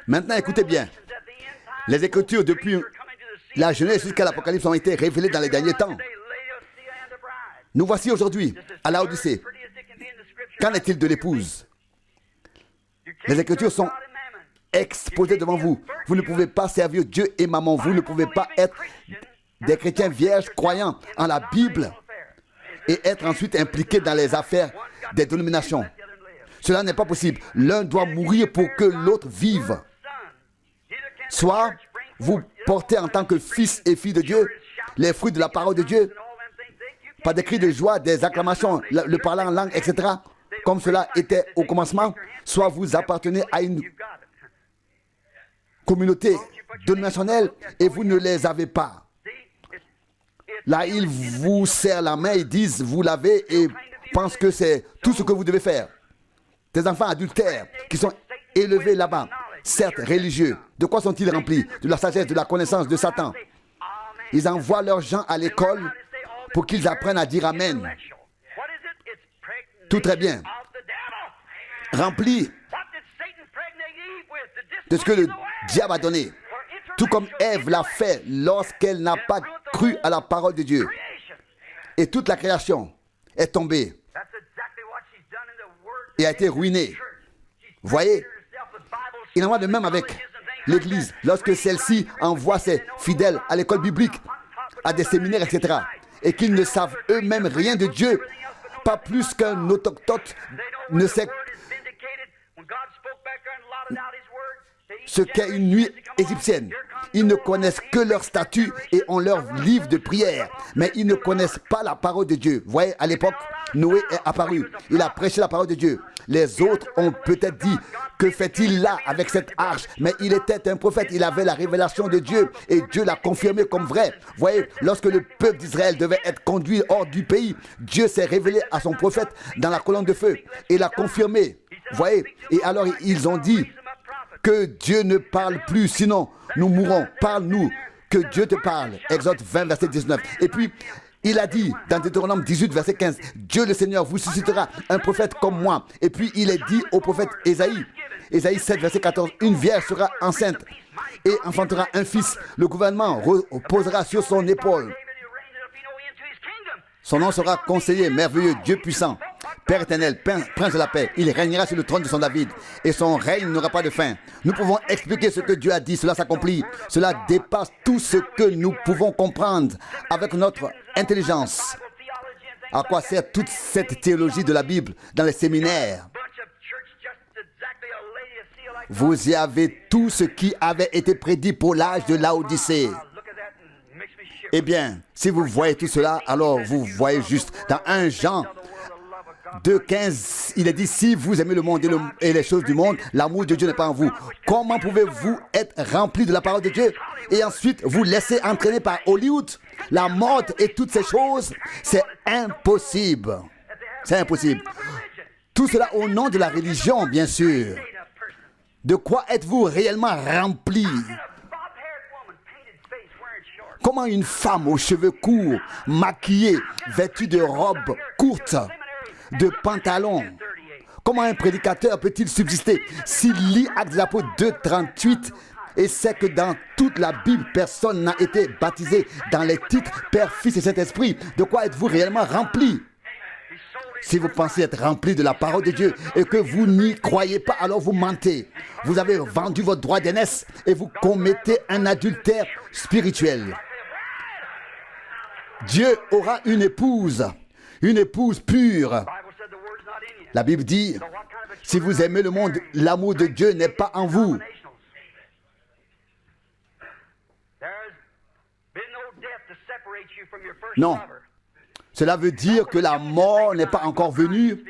Maintenant, écoutez bien. Les Écritures, depuis la Genèse jusqu'à l'Apocalypse, ont été révélées dans les derniers temps. Nous voici aujourd'hui à Laodicée. Qu'en est-il de l'épouse? Les Écritures sont exposées devant vous. Vous ne pouvez pas servir Dieu et maman. Vous ne pouvez pas être des chrétiens vierges croyants en la Bible et être ensuite impliqués dans les affaires des dénominations. Cela n'est pas possible. L'un doit mourir pour que l'autre vive. Soit vous portez en tant que fils et filles de Dieu les fruits de la parole de Dieu, par des cris de joie, des acclamations, le parler en langue, etc., comme cela était au commencement, soit vous appartenez à une communauté dénominationnelle et vous ne les avez pas. Là, ils vous serrent la main, ils disent, vous l'avez et pensent que c'est tout ce que vous devez faire. Des enfants adultères qui sont élevés là-bas, certes religieux. De quoi sont-ils remplis? De la sagesse, de la connaissance de Satan. Ils envoient leurs gens à l'école pour qu'ils apprennent à dire Amen. Tout très bien. Remplis de ce que le diable a donné. Tout comme Ève l'a fait lorsqu'elle n'a pas cru à la parole de Dieu. Et toute la création est tombée et a été ruinée. Vous voyez? Il en va de même avec l'Église. Lorsque celle-ci envoie ses fidèles à l'école biblique, à des séminaires, etc., et qu'ils ne savent eux-mêmes rien de Dieu, pas plus qu'un autochtone ne sait ce qu'est une nuit égyptienne. Ils ne connaissent que leur statut et ont leur livre de prière, mais ils ne connaissent pas la parole de Dieu. Vous voyez, à l'époque, Noé est apparu. Il a prêché la parole de Dieu. Les autres ont peut-être dit, que fait-il là avec cette arche? Mais il était un prophète, il avait la révélation de Dieu et Dieu l'a confirmé comme vrai. Vous voyez, lorsque le peuple d'Israël devait être conduit hors du pays, Dieu s'est révélé à son prophète dans la colonne de feu et l'a confirmé. Vous voyez, et alors ils ont dit que Dieu ne parle plus, sinon nous mourrons. Parle-nous, que Dieu te parle. Exode 20, verset 19. Et puis, il a dit dans Deutéronome 18, verset 15, Dieu le Seigneur vous suscitera un prophète comme moi. Et puis il est dit au prophète Ésaïe, Ésaïe 7, verset 14, une vierge sera enceinte et enfantera un fils. Le gouvernement reposera sur son épaule. Son nom sera conseiller, merveilleux, Dieu puissant, Père éternel, prince de la paix. Il régnera sur le trône de son David et son règne n'aura pas de fin. Nous pouvons expliquer ce que Dieu a dit, cela s'accomplit. Cela dépasse tout ce que nous pouvons comprendre avec notre intelligence. À quoi sert toute cette théologie de la Bible dans les séminaires? Vous y avez tout ce qui avait été prédit pour l'âge de Laodicée. Eh bien, si vous voyez tout cela, alors vous voyez juste. Dans 1 Jean 2,15, il est dit, si vous aimez le monde et les choses du monde, l'amour de Dieu n'est pas en vous. Comment pouvez-vous être rempli de la parole de Dieu et ensuite vous laisser entraîner par Hollywood, la mode et toutes ces choses? C'est impossible. C'est impossible. Tout cela au nom de la religion, bien sûr. De quoi êtes-vous réellement rempli? Comment une femme aux cheveux courts, maquillée, vêtue de robes courtes, de pantalons, comment un prédicateur peut-il subsister s'il lit Actes des Apôtres 2:38 et sait que dans toute la Bible, personne n'a été baptisé dans les titres Père, Fils et Saint-Esprit? De quoi êtes-vous réellement rempli? Si vous pensez être rempli de la parole de Dieu et que vous n'y croyez pas, alors vous mentez. Vous avez vendu votre droit d'aînesse et vous commettez un adultère spirituel. Dieu aura une épouse pure. La Bible dit, si vous aimez le monde, l'amour de Dieu n'est pas en vous. Non. Cela veut dire que la mort n'est pas encore venue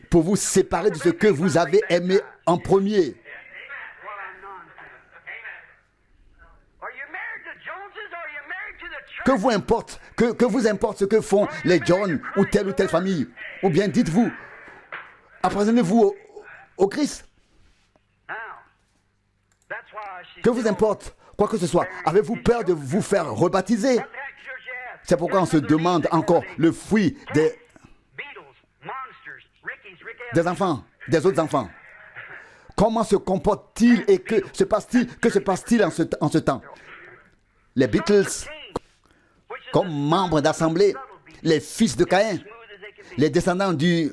pour vous séparer de ce que vous avez aimé en premier. Que vous importe ce que font les John ou telle famille, ou bien dites-vous, appartenez-vous au Christ. Que vous importe quoi que ce soit. Avez-vous peur de vous faire rebaptiser? C'est pourquoi on se demande encore le fruit des enfants, des autres enfants. Comment se comporte-t-il et que se passe-t-il en ce temps? Les Beatles, comme membres d'assemblée, les fils de Caïn, les descendants du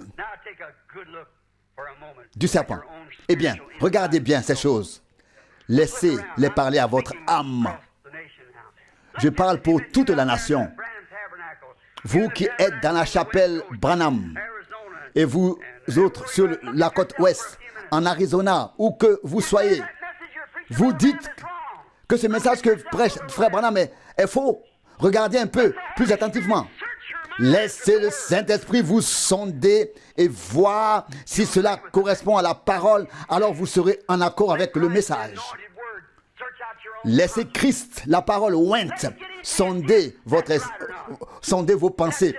serpent. Eh bien, regardez bien ces choses. Laissez-les parler à votre âme. Je parle pour toute la nation. Vous qui êtes dans la chapelle Branham, et vous autres sur la côte ouest, en Arizona, où que vous soyez, vous dites que ce message que prêche frère Branham est faux. Regardez un peu plus attentivement. Laissez le Saint-Esprit vous sonder et voir si cela correspond à la parole, alors vous serez en accord avec le message. Laissez Christ, la parole ointe, sonder vos pensées.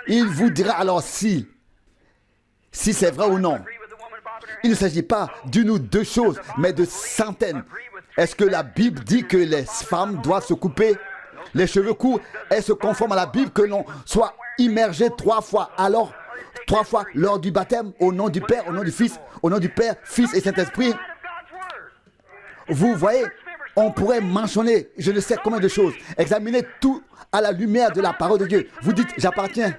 Il vous dira alors si c'est vrai ou non. Il ne s'agit pas d'une ou deux choses, mais de centaines. Est-ce que la Bible dit que les femmes doivent se couper les cheveux courts? Est-ce conforme à la Bible que l'on soit immergé 3 fois? Alors, 3 fois lors du baptême, au nom du Père, au nom du Fils, au nom du Père, Fils et Saint-Esprit. Vous voyez, on pourrait mentionner je ne sais combien de choses. Examinez tout à la lumière de la parole de Dieu. Vous dites, j'appartiens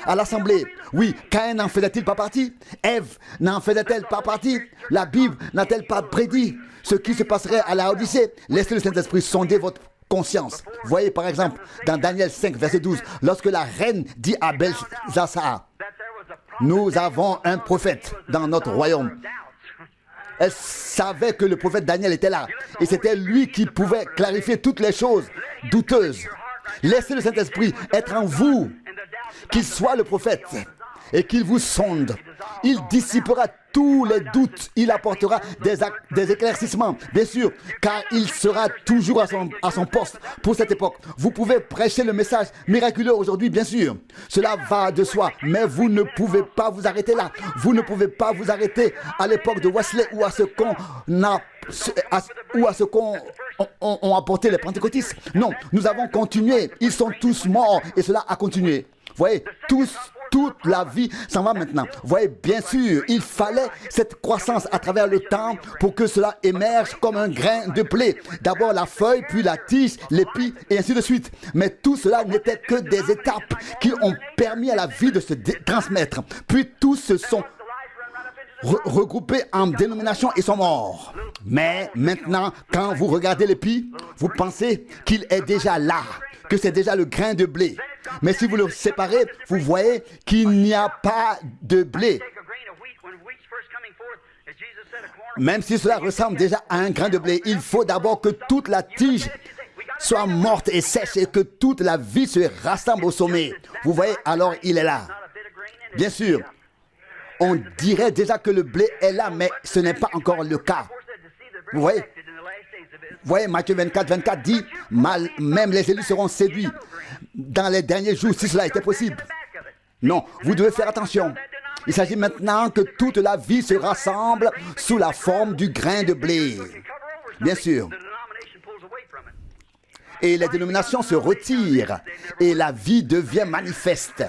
à l'assemblée. Oui, Caïn n'en faisait-il pas partie? Ève n'en faisait-elle pas partie? La Bible n'a-t-elle pas prédit ce qui se passerait à la Odyssée? Laissez le Saint-Esprit sonder votre conscience. Voyez par exemple dans Daniel 5, verset 12, lorsque la reine dit à Belsassar, nous avons un prophète dans notre royaume. Elle savait que le prophète Daniel était là. Et c'était lui qui pouvait clarifier toutes les choses douteuses. Laissez le Saint-Esprit être en vous. Qu'il soit le prophète et qu'il vous sonde. Il dissipera tous les doutes. Il apportera des éclaircissements, bien sûr, car il sera toujours à son poste pour cette époque. Vous pouvez prêcher le message miraculeux aujourd'hui, bien sûr. Cela va de soi, mais vous ne pouvez pas vous arrêter là. Vous ne pouvez pas vous arrêter à l'époque de Wesley ou à ce qu'ont apporté les pentecôtistes. Non, nous avons continué. Ils sont tous morts et cela a continué. Vous voyez, toute la vie s'en va maintenant. Vous voyez, bien sûr, il fallait cette croissance à travers le temps pour que cela émerge comme un grain de blé. D'abord la feuille, puis la tige, l'épi, et ainsi de suite. Mais tout cela n'était que des étapes qui ont permis à la vie de se transmettre. Puis tous se sont regroupés en dénominations et sont morts. Mais maintenant, quand vous regardez l'épi, vous pensez qu'il est déjà là, que c'est déjà le grain de blé. Mais si vous le séparez, vous voyez qu'il n'y a pas de blé. Même si cela ressemble déjà à un grain de blé, il faut d'abord que toute la tige soit morte et sèche et que toute la vie se rassemble au sommet. Vous voyez, alors il est là. Bien sûr, on dirait déjà que le blé est là, mais ce n'est pas encore le cas. Vous voyez, Matthieu 24, 24 dit, même les élus seront séduits dans les derniers jours, si cela était possible. Non, vous devez faire attention. Il s'agit maintenant que toute la vie se rassemble sous la forme du grain de blé. Bien sûr. Et les dénominations se retirent et la vie devient manifeste.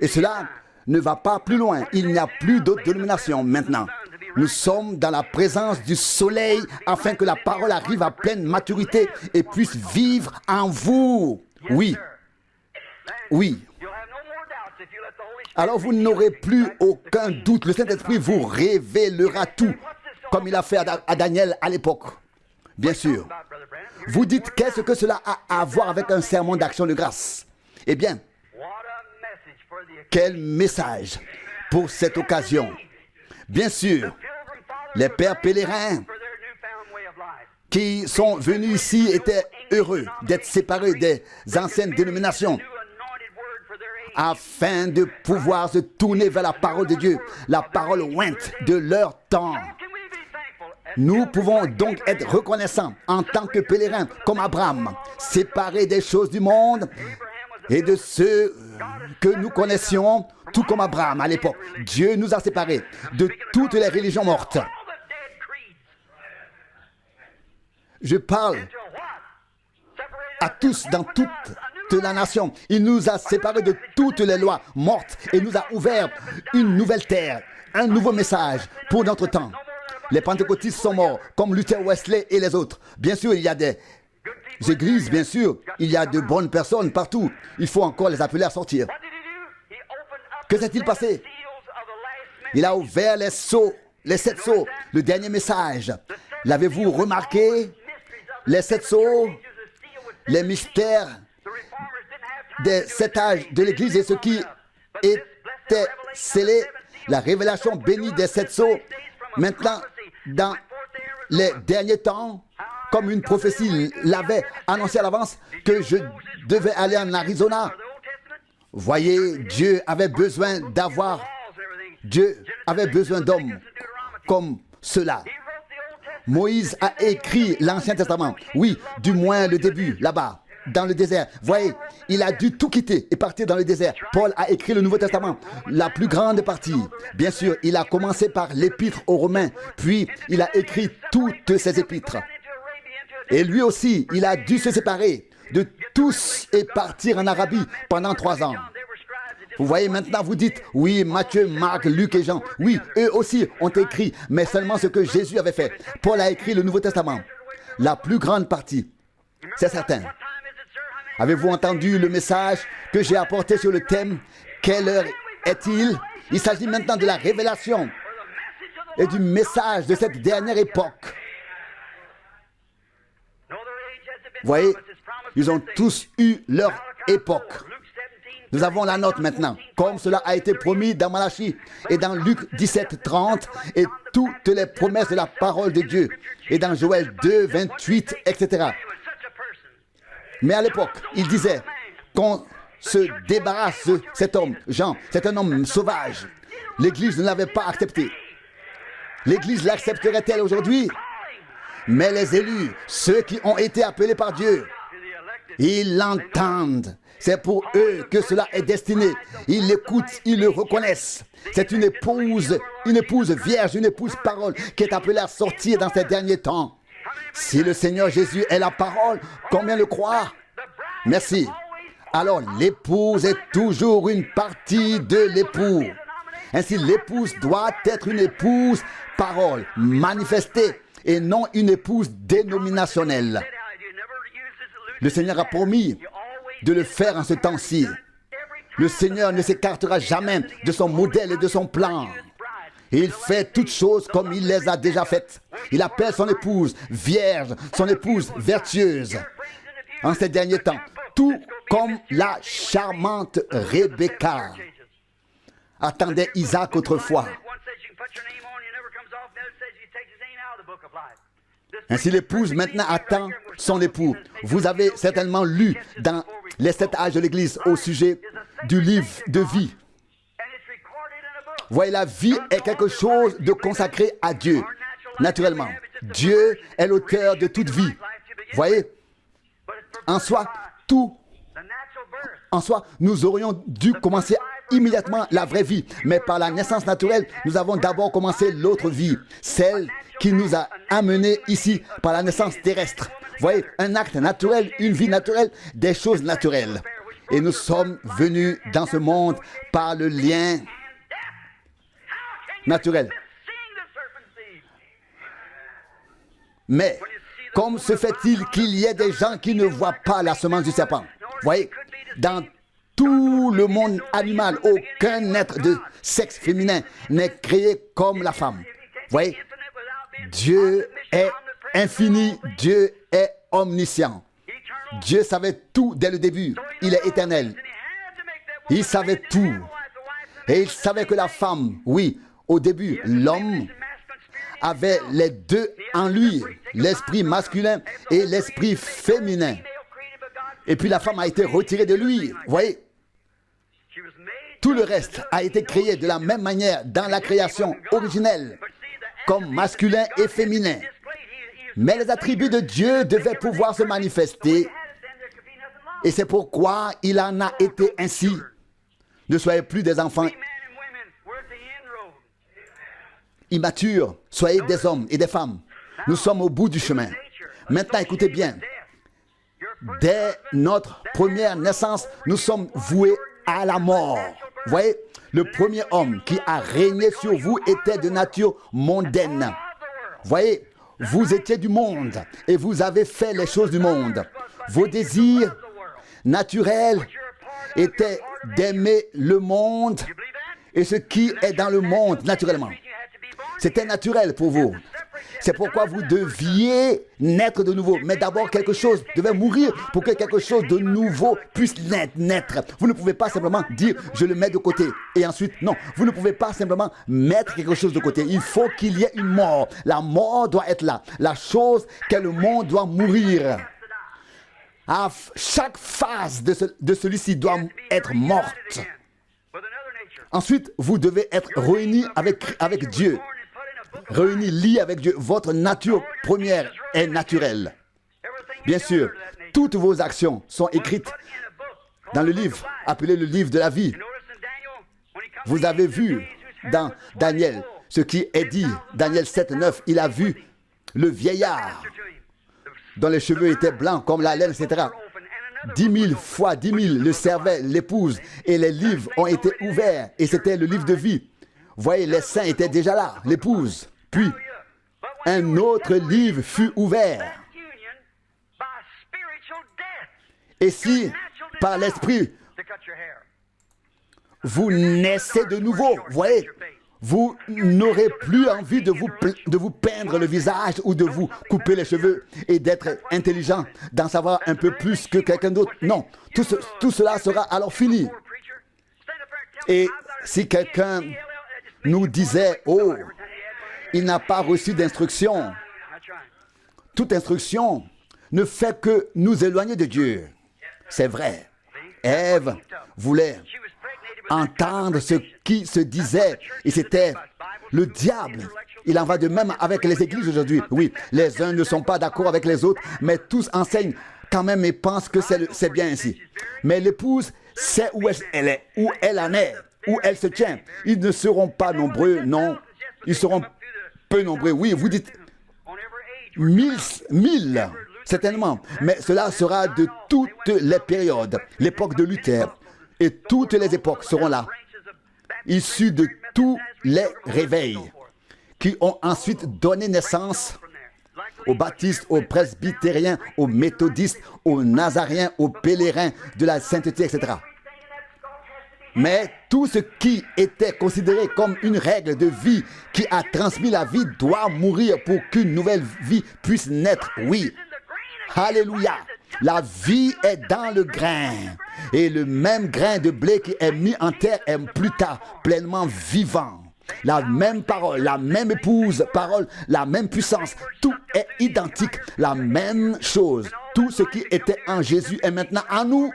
Et cela ne va pas plus loin. Il n'y a plus d'autres dénominations maintenant. Nous sommes dans la présence du soleil afin que la parole arrive à pleine maturité et puisse vivre en vous. Oui. Oui. Alors vous n'aurez plus aucun doute. Le Saint-Esprit vous révélera tout, comme il a fait à Daniel à l'époque. Bien sûr. Vous dites, qu'est-ce que cela a à voir avec un sermon d'action de grâce? Eh bien, quel message pour cette occasion. Bien sûr, les pères pèlerins qui sont venus ici étaient heureux d'être séparés des anciennes dénominations afin de pouvoir se tourner vers la parole de Dieu, la parole ointe de leur temps. Nous pouvons donc être reconnaissants en tant que pèlerins comme Abraham, séparés des choses du monde et de ceux que nous connaissions, tout comme Abraham à l'époque. Dieu nous a séparés de toutes les religions mortes. Je parle à tous dans toute la nation. Il nous a séparés de toutes les lois mortes et nous a ouvert une nouvelle terre, un nouveau message pour notre temps. Les pentecôtistes sont morts, comme Luther, Wesley et les autres. Bien sûr, il y a des églises, bien sûr. Il y a de bonnes personnes partout. Il faut encore les appeler à sortir. Que s'est-il passé? Il a ouvert les sceaux, les 7 sceaux, le dernier message. L'avez-vous remarqué? Les 7 sceaux, les mystères des 7 âges de l'Église et ce qui était scellé, la révélation bénie des 7 sceaux. Maintenant, dans les derniers temps, comme une prophétie l'avait annoncé à l'avance, que je devais aller en Arizona. Voyez, Dieu avait besoin d'hommes comme cela. Moïse a écrit l'Ancien Testament. Oui, du moins le début, là-bas, dans le désert. Voyez, il a dû tout quitter et partir dans le désert. Paul a écrit le Nouveau Testament, la plus grande partie. Bien sûr, il a commencé par l'épître aux Romains, puis il a écrit toutes ses épîtres. Et lui aussi, il a dû se séparer de tous et partir en Arabie pendant 3 ans. Vous voyez, maintenant vous dites, oui, Matthieu, Marc, Luc et Jean, oui, eux aussi ont écrit, mais seulement ce que Jésus avait fait. Paul a écrit le Nouveau Testament, la plus grande partie, c'est certain. Avez-vous entendu le message que j'ai apporté sur le thème « Quelle heure est-il » Il s'agit maintenant de la révélation et du message de cette dernière époque. Vous voyez, ils ont tous eu leur époque. Nous avons la nôtre maintenant, comme cela a été promis dans Malachie et dans Luc 17, 30 et toutes les promesses de la parole de Dieu et dans Joël 2, 28, etc. Mais à l'époque, il disait qu'on se débarrasse de cet homme. Jean, c'est un homme sauvage. L'Église ne l'avait pas accepté. L'Église l'accepterait-elle aujourd'hui? Mais les élus, ceux qui ont été appelés par Dieu, ils l'entendent. C'est pour eux que cela est destiné. Ils l'écoutent, ils le reconnaissent. C'est une épouse vierge, une épouse parole qui est appelée à sortir dans ces derniers temps. Si le Seigneur Jésus est la parole, combien le croient? Merci. Alors l'épouse est toujours une partie de l'époux. Ainsi l'épouse doit être une épouse parole, manifestée, et non une épouse dénominationnelle. Le Seigneur a promis de le faire en ce temps-ci. Le Seigneur ne s'écartera jamais de son modèle et de son plan. Il fait toutes choses comme il les a déjà faites. Il appelle son épouse vierge, son épouse vertueuse. En ces derniers temps, tout comme la charmante Rebecca attendait Isaac autrefois. Ainsi l'épouse maintenant attend son époux. Vous avez certainement lu dans les 7 âges de l'Église au sujet du livre de vie. Voyez, la vie est quelque chose de consacré à Dieu, naturellement. Dieu est l'auteur de toute vie. Voyez, en soi, nous aurions dû commencer immédiatement la vraie vie. Mais par la naissance naturelle, nous avons d'abord commencé l'autre vie, celle qui nous a amenés ici par la naissance terrestre. Voyez, un acte naturel, une vie naturelle, des choses naturelles. Et nous sommes venus dans ce monde par le lien naturel. Mais, comme se fait-il qu'il y ait des gens qui ne voient pas la semence du serpent? Voyez, dans tout le monde animal, aucun être de sexe féminin n'est créé comme la femme. Voyez, Dieu est infini, Dieu est omniscient. Dieu savait tout dès le début. Il est éternel. Il savait tout. Et il savait que la femme, oui, au début, l'homme avait les deux en lui, l'esprit masculin et l'esprit féminin. Et puis la femme a été retirée de lui. Vous voyez, tout le reste a été créé de la même manière dans la création originelle, comme masculin et féminin. Mais les attributs de Dieu devaient pouvoir se manifester. Et c'est pourquoi il en a été ainsi. Ne soyez plus des enfants immatures, soyez des hommes et des femmes. Nous sommes au bout du chemin. Maintenant, écoutez bien. Dès notre première naissance, nous sommes voués à la mort. voyez, le premier homme qui a régné sur vous était de nature mondaine. Voyez, vous étiez du monde et vous avez fait les choses du monde. Vos désirs naturels étaient d'aimer le monde et ce qui est dans le monde naturellement. C'était naturel pour vous. C'est pourquoi vous deviez naître de nouveau. Mais d'abord, quelque chose devait mourir pour que quelque chose de nouveau puisse naître. Vous ne pouvez pas simplement dire « je le mets de côté ». Et ensuite, non, vous ne pouvez pas simplement mettre quelque chose de côté. Il faut qu'il y ait une mort. La mort doit être là. La chose qu'est le monde doit mourir. À chaque phase de celui-ci doit être morte. Ensuite, vous devez être réunis avec Dieu. Réunis, liés avec Dieu. Votre nature première est naturelle. Bien sûr, toutes vos actions sont écrites dans le livre, appelé le livre de la vie. Vous avez vu dans Daniel ce qui est dit, Daniel 7, 9, il a vu le vieillard dont les cheveux étaient blancs comme la laine, etc. 10 000 fois 10 000 le servaient, l'épouse, et les livres ont été ouverts, et c'était le livre de vie. Voyez, les saints étaient déjà là, l'épouse. Puis, un autre livre fut ouvert. Et si, par l'esprit, vous naissez de nouveau, voyez, vous n'aurez plus envie de vous peindre le visage ou de vous couper les cheveux et d'être intelligent, d'en savoir un peu plus que quelqu'un d'autre. Non, tout cela sera alors fini. Et si quelqu'un nous disait, oh, il n'a pas reçu d'instruction. Toute instruction ne fait que nous éloigner de Dieu. C'est vrai. Ève voulait entendre ce qui se disait et c'était le diable. Il en va de même avec les églises aujourd'hui. Oui, les uns ne sont pas d'accord avec les autres, mais tous enseignent quand même et pensent que c'est bien ainsi. Mais l'épouse sait où elle est, où elle en est, où elle se tient. Ils ne seront pas nombreux, non. Ils seront peu nombreux. Oui, vous dites 1000, certainement. Mais cela sera de toutes les périodes. L'époque de Luther et toutes les époques seront là. Issus de tous les réveils qui ont ensuite donné naissance aux baptistes, aux presbytériens, aux méthodistes, aux nazariens, aux pèlerins de la sainteté, etc. Mais tout ce qui était considéré comme une règle de vie qui a transmis la vie doit mourir pour qu'une nouvelle vie puisse naître. Oui. Alléluia. La vie est dans le grain. Et le même grain de blé qui est mis en terre est plus tard pleinement vivant. La même parole, la même épouse, parole, la même puissance. Tout est identique. La même chose. Tout ce qui était en Jésus est maintenant en nous.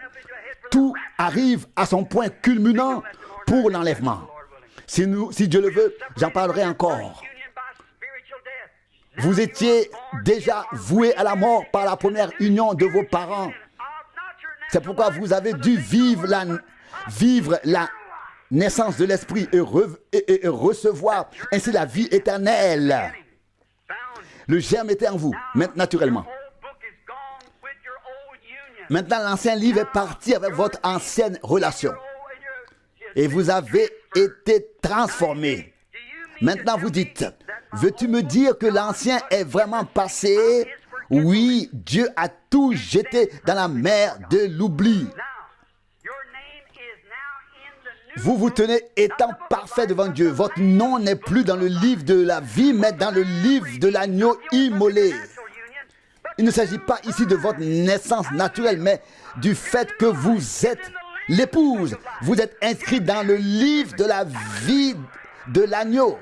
Tout arrive à son point culminant pour l'enlèvement. Si Dieu le veut, j'en parlerai encore. Vous étiez déjà voués à la mort par la première union de vos parents. C'est pourquoi vous avez dû vivre la naissance de l'esprit et recevoir ainsi la vie éternelle. Le germe était en vous, naturellement. Maintenant, l'ancien livre est parti avec votre ancienne relation. Et vous avez été transformé. Maintenant, vous dites, veux-tu me dire que l'ancien est vraiment passé? Oui, Dieu a tout jeté dans la mer de l'oubli. Vous vous tenez étant parfait devant Dieu. Votre nom n'est plus dans le livre de la vie, mais dans le livre de l'agneau immolé. Il ne s'agit pas ici de votre naissance naturelle, mais du fait que vous êtes l'épouse. Vous êtes inscrit dans le livre de la vie de l'agneau.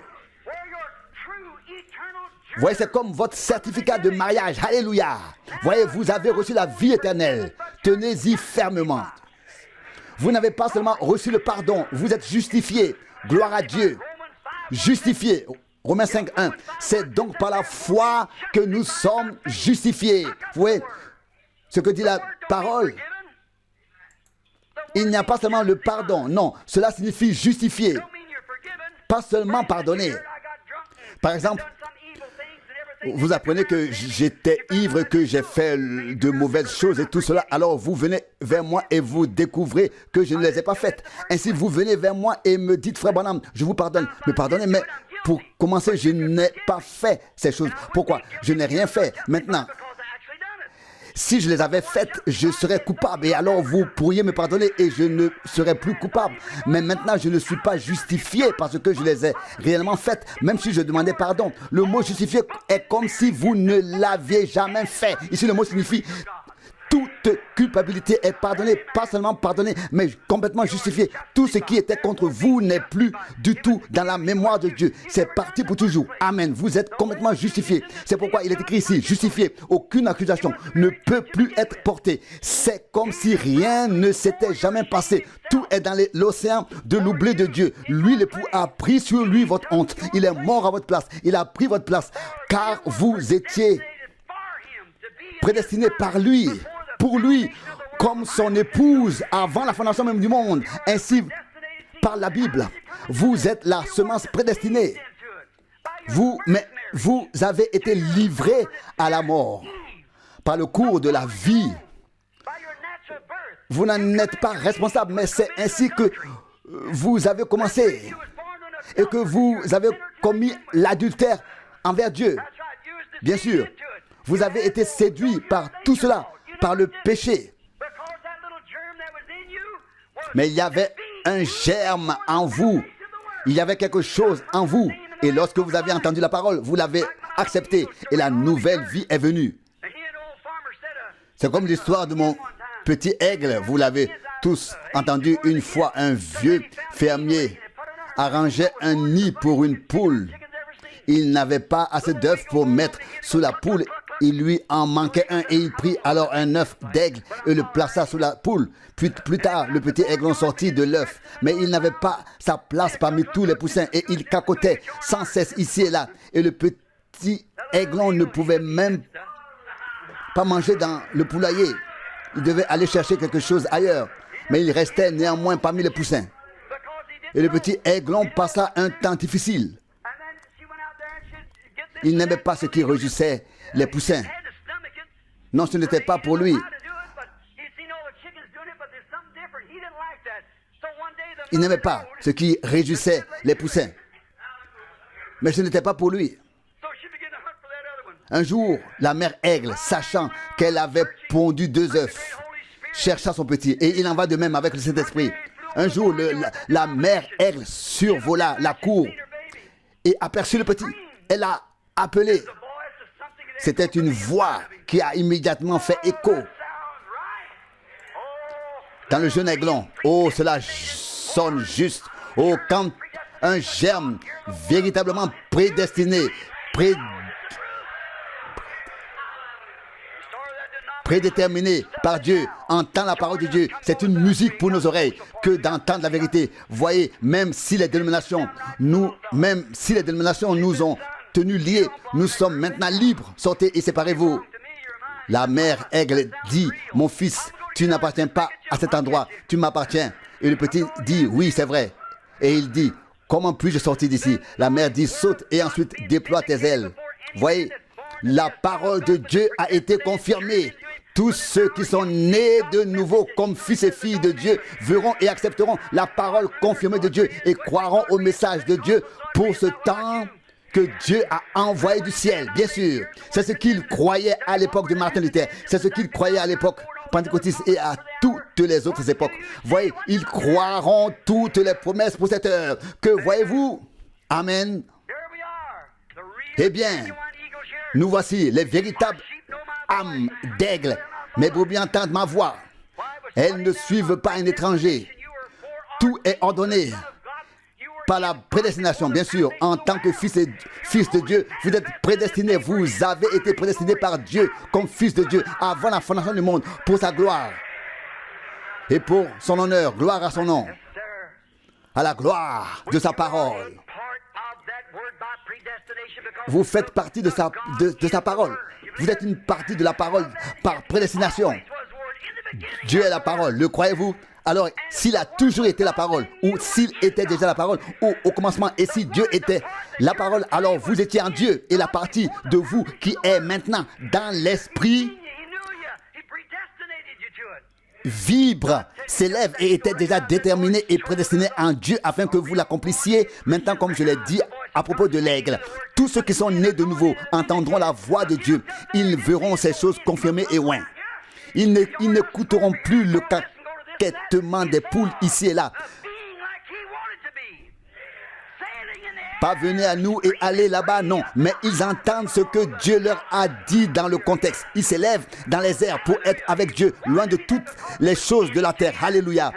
Voyez, c'est comme votre certificat de mariage. Alléluia. Voyez, vous avez reçu la vie éternelle. Tenez-y fermement. Vous n'avez pas seulement reçu le pardon, vous êtes justifié. Gloire à Dieu. Justifié. Romains 5, 1. C'est donc par la foi que nous sommes justifiés. Vous voyez ce que dit la parole? Il n'y a pas seulement le pardon. Non, cela signifie justifier. Pas seulement pardonner. Par exemple, vous apprenez que j'étais ivre, que j'ai fait de mauvaises choses et tout cela, alors vous venez vers moi et vous découvrez que je ne les ai pas faites. Ainsi, vous venez vers moi et me dites, frère Branham, je vous pardonne. Me pardonnez, mais pour commencer, je n'ai pas fait ces choses. Pourquoi? Je n'ai rien fait. Maintenant, si je les avais faites, je serais coupable. Et alors, vous pourriez me pardonner et je ne serais plus coupable. Mais maintenant, je ne suis pas justifié parce que je les ai réellement faites, même si je demandais pardon. Le mot justifié est comme si vous ne l'aviez jamais fait. Ici, le mot signifie toute culpabilité est pardonnée, pas seulement pardonnée, mais complètement justifiée. Tout ce qui était contre vous n'est plus du tout dans la mémoire de Dieu. C'est parti pour toujours. Amen. Vous êtes complètement justifié. C'est pourquoi il est écrit ici, justifié. Aucune accusation ne peut plus être portée. C'est comme si rien ne s'était jamais passé. Tout est dans l'océan de l'oubli de Dieu. Lui, l'époux, a pris sur lui votre honte. Il est mort à votre place. Il a pris votre place, car vous étiez prédestiné par lui. Pour lui, comme son épouse avant la fondation même du monde. Ainsi, par la Bible, vous êtes la semence prédestinée. Mais vous avez été livré à la mort par le cours de la vie. Vous n'en êtes pas responsable, mais c'est ainsi que vous avez commencé et que vous avez commis l'adultère envers Dieu. Bien sûr, vous avez été séduit par tout cela, par le péché. Mais il y avait un germe en vous. Il y avait quelque chose en vous. Et lorsque vous avez entendu la parole, vous l'avez acceptée. Et la nouvelle vie est venue. C'est comme l'histoire de mon petit aigle. Vous l'avez tous entendu une fois. Un vieux fermier arrangeait un nid pour une poule. Il n'avait pas assez d'œufs pour mettre sous la poule. Il lui en manquait un et il prit alors un œuf d'aigle et le plaça sous la poule. Puis plus tard, le petit aiglon sortit de l'œuf, mais il n'avait pas sa place parmi tous les poussins et il cacotait sans cesse ici et là. Et le petit aiglon ne pouvait même pas manger dans le poulailler. Il devait aller chercher quelque chose ailleurs, mais il restait néanmoins parmi les poussins. Et le petit aiglon passa un temps difficile. Il n'aimait pas ce qui réjouissait les poussins. Non, ce n'était pas pour lui. Il n'aimait pas ce qui réjouissait les poussins. Mais ce n'était pas pour lui. Un jour, la mère aigle, sachant qu'elle avait pondu 2 œufs, chercha son petit. Et il en va de même avec le Saint-Esprit. Un jour, la mère aigle survola la cour et aperçut le petit. Elle a appelé. C'était une voix qui a immédiatement fait écho dans le jeune aiglon. Oh, cela sonne juste. Oh, quand un germe véritablement prédestiné, prédéterminé par Dieu, entend la parole de Dieu. C'est une musique pour nos oreilles que d'entendre la vérité. Voyez, même si les dénominations nous ont tenus liés, nous sommes maintenant libres. Sortez et séparez-vous. La mère aigle dit, mon fils, tu n'appartiens pas à cet endroit, tu m'appartiens. Et le petit dit, oui, c'est vrai. Et il dit, comment puis-je sortir d'ici? La mère dit, saute et ensuite déploie tes ailes. Voyez, la parole de Dieu a été confirmée. Tous ceux qui sont nés de nouveau comme fils et filles de Dieu verront et accepteront la parole confirmée de Dieu et croiront au message de Dieu pour ce temps que Dieu a envoyé du ciel. Bien sûr, c'est ce qu'il croyait à l'époque de Martin Luther. C'est ce qu'il croyait à l'époque pentecôtiste et à toutes les autres époques. Voyez, ils croiront toutes les promesses pour cette heure. Que voyez-vous? Amen. Eh bien, nous voici les véritables âmes d'aigle. Mes brebis entendent ma voix. Elles ne suivent pas un étranger. Tout est ordonné par la prédestination, bien sûr. En tant que fils de Dieu, vous êtes prédestinés. Vous avez été prédestinés par Dieu comme fils de Dieu avant la fondation du monde pour sa gloire et pour son honneur. Gloire à son nom, à la gloire de sa parole. Vous faites partie de sa parole. Vous êtes une partie de la parole par prédestination. Dieu est la parole. Le croyez-vous? Alors, s'il a toujours été la parole, ou s'il était déjà la parole, ou au commencement, et si Dieu était la parole, alors vous étiez en Dieu, et la partie de vous qui est maintenant dans l'esprit vibre, s'élève et était déjà déterminé et prédestiné en Dieu afin que vous l'accomplissiez. Maintenant, comme je l'ai dit à propos de l'aigle, tous ceux qui sont nés de nouveau entendront la voix de Dieu. Ils verront ces choses confirmées et oint. Ils n'écouteront plus le caquettement des poules ici et là. Pas venez à nous et allez là-bas, non. Mais ils entendent ce que Dieu leur a dit dans le contexte. Ils s'élèvent dans les airs pour être avec Dieu, loin de toutes les choses de la terre. Alléluia.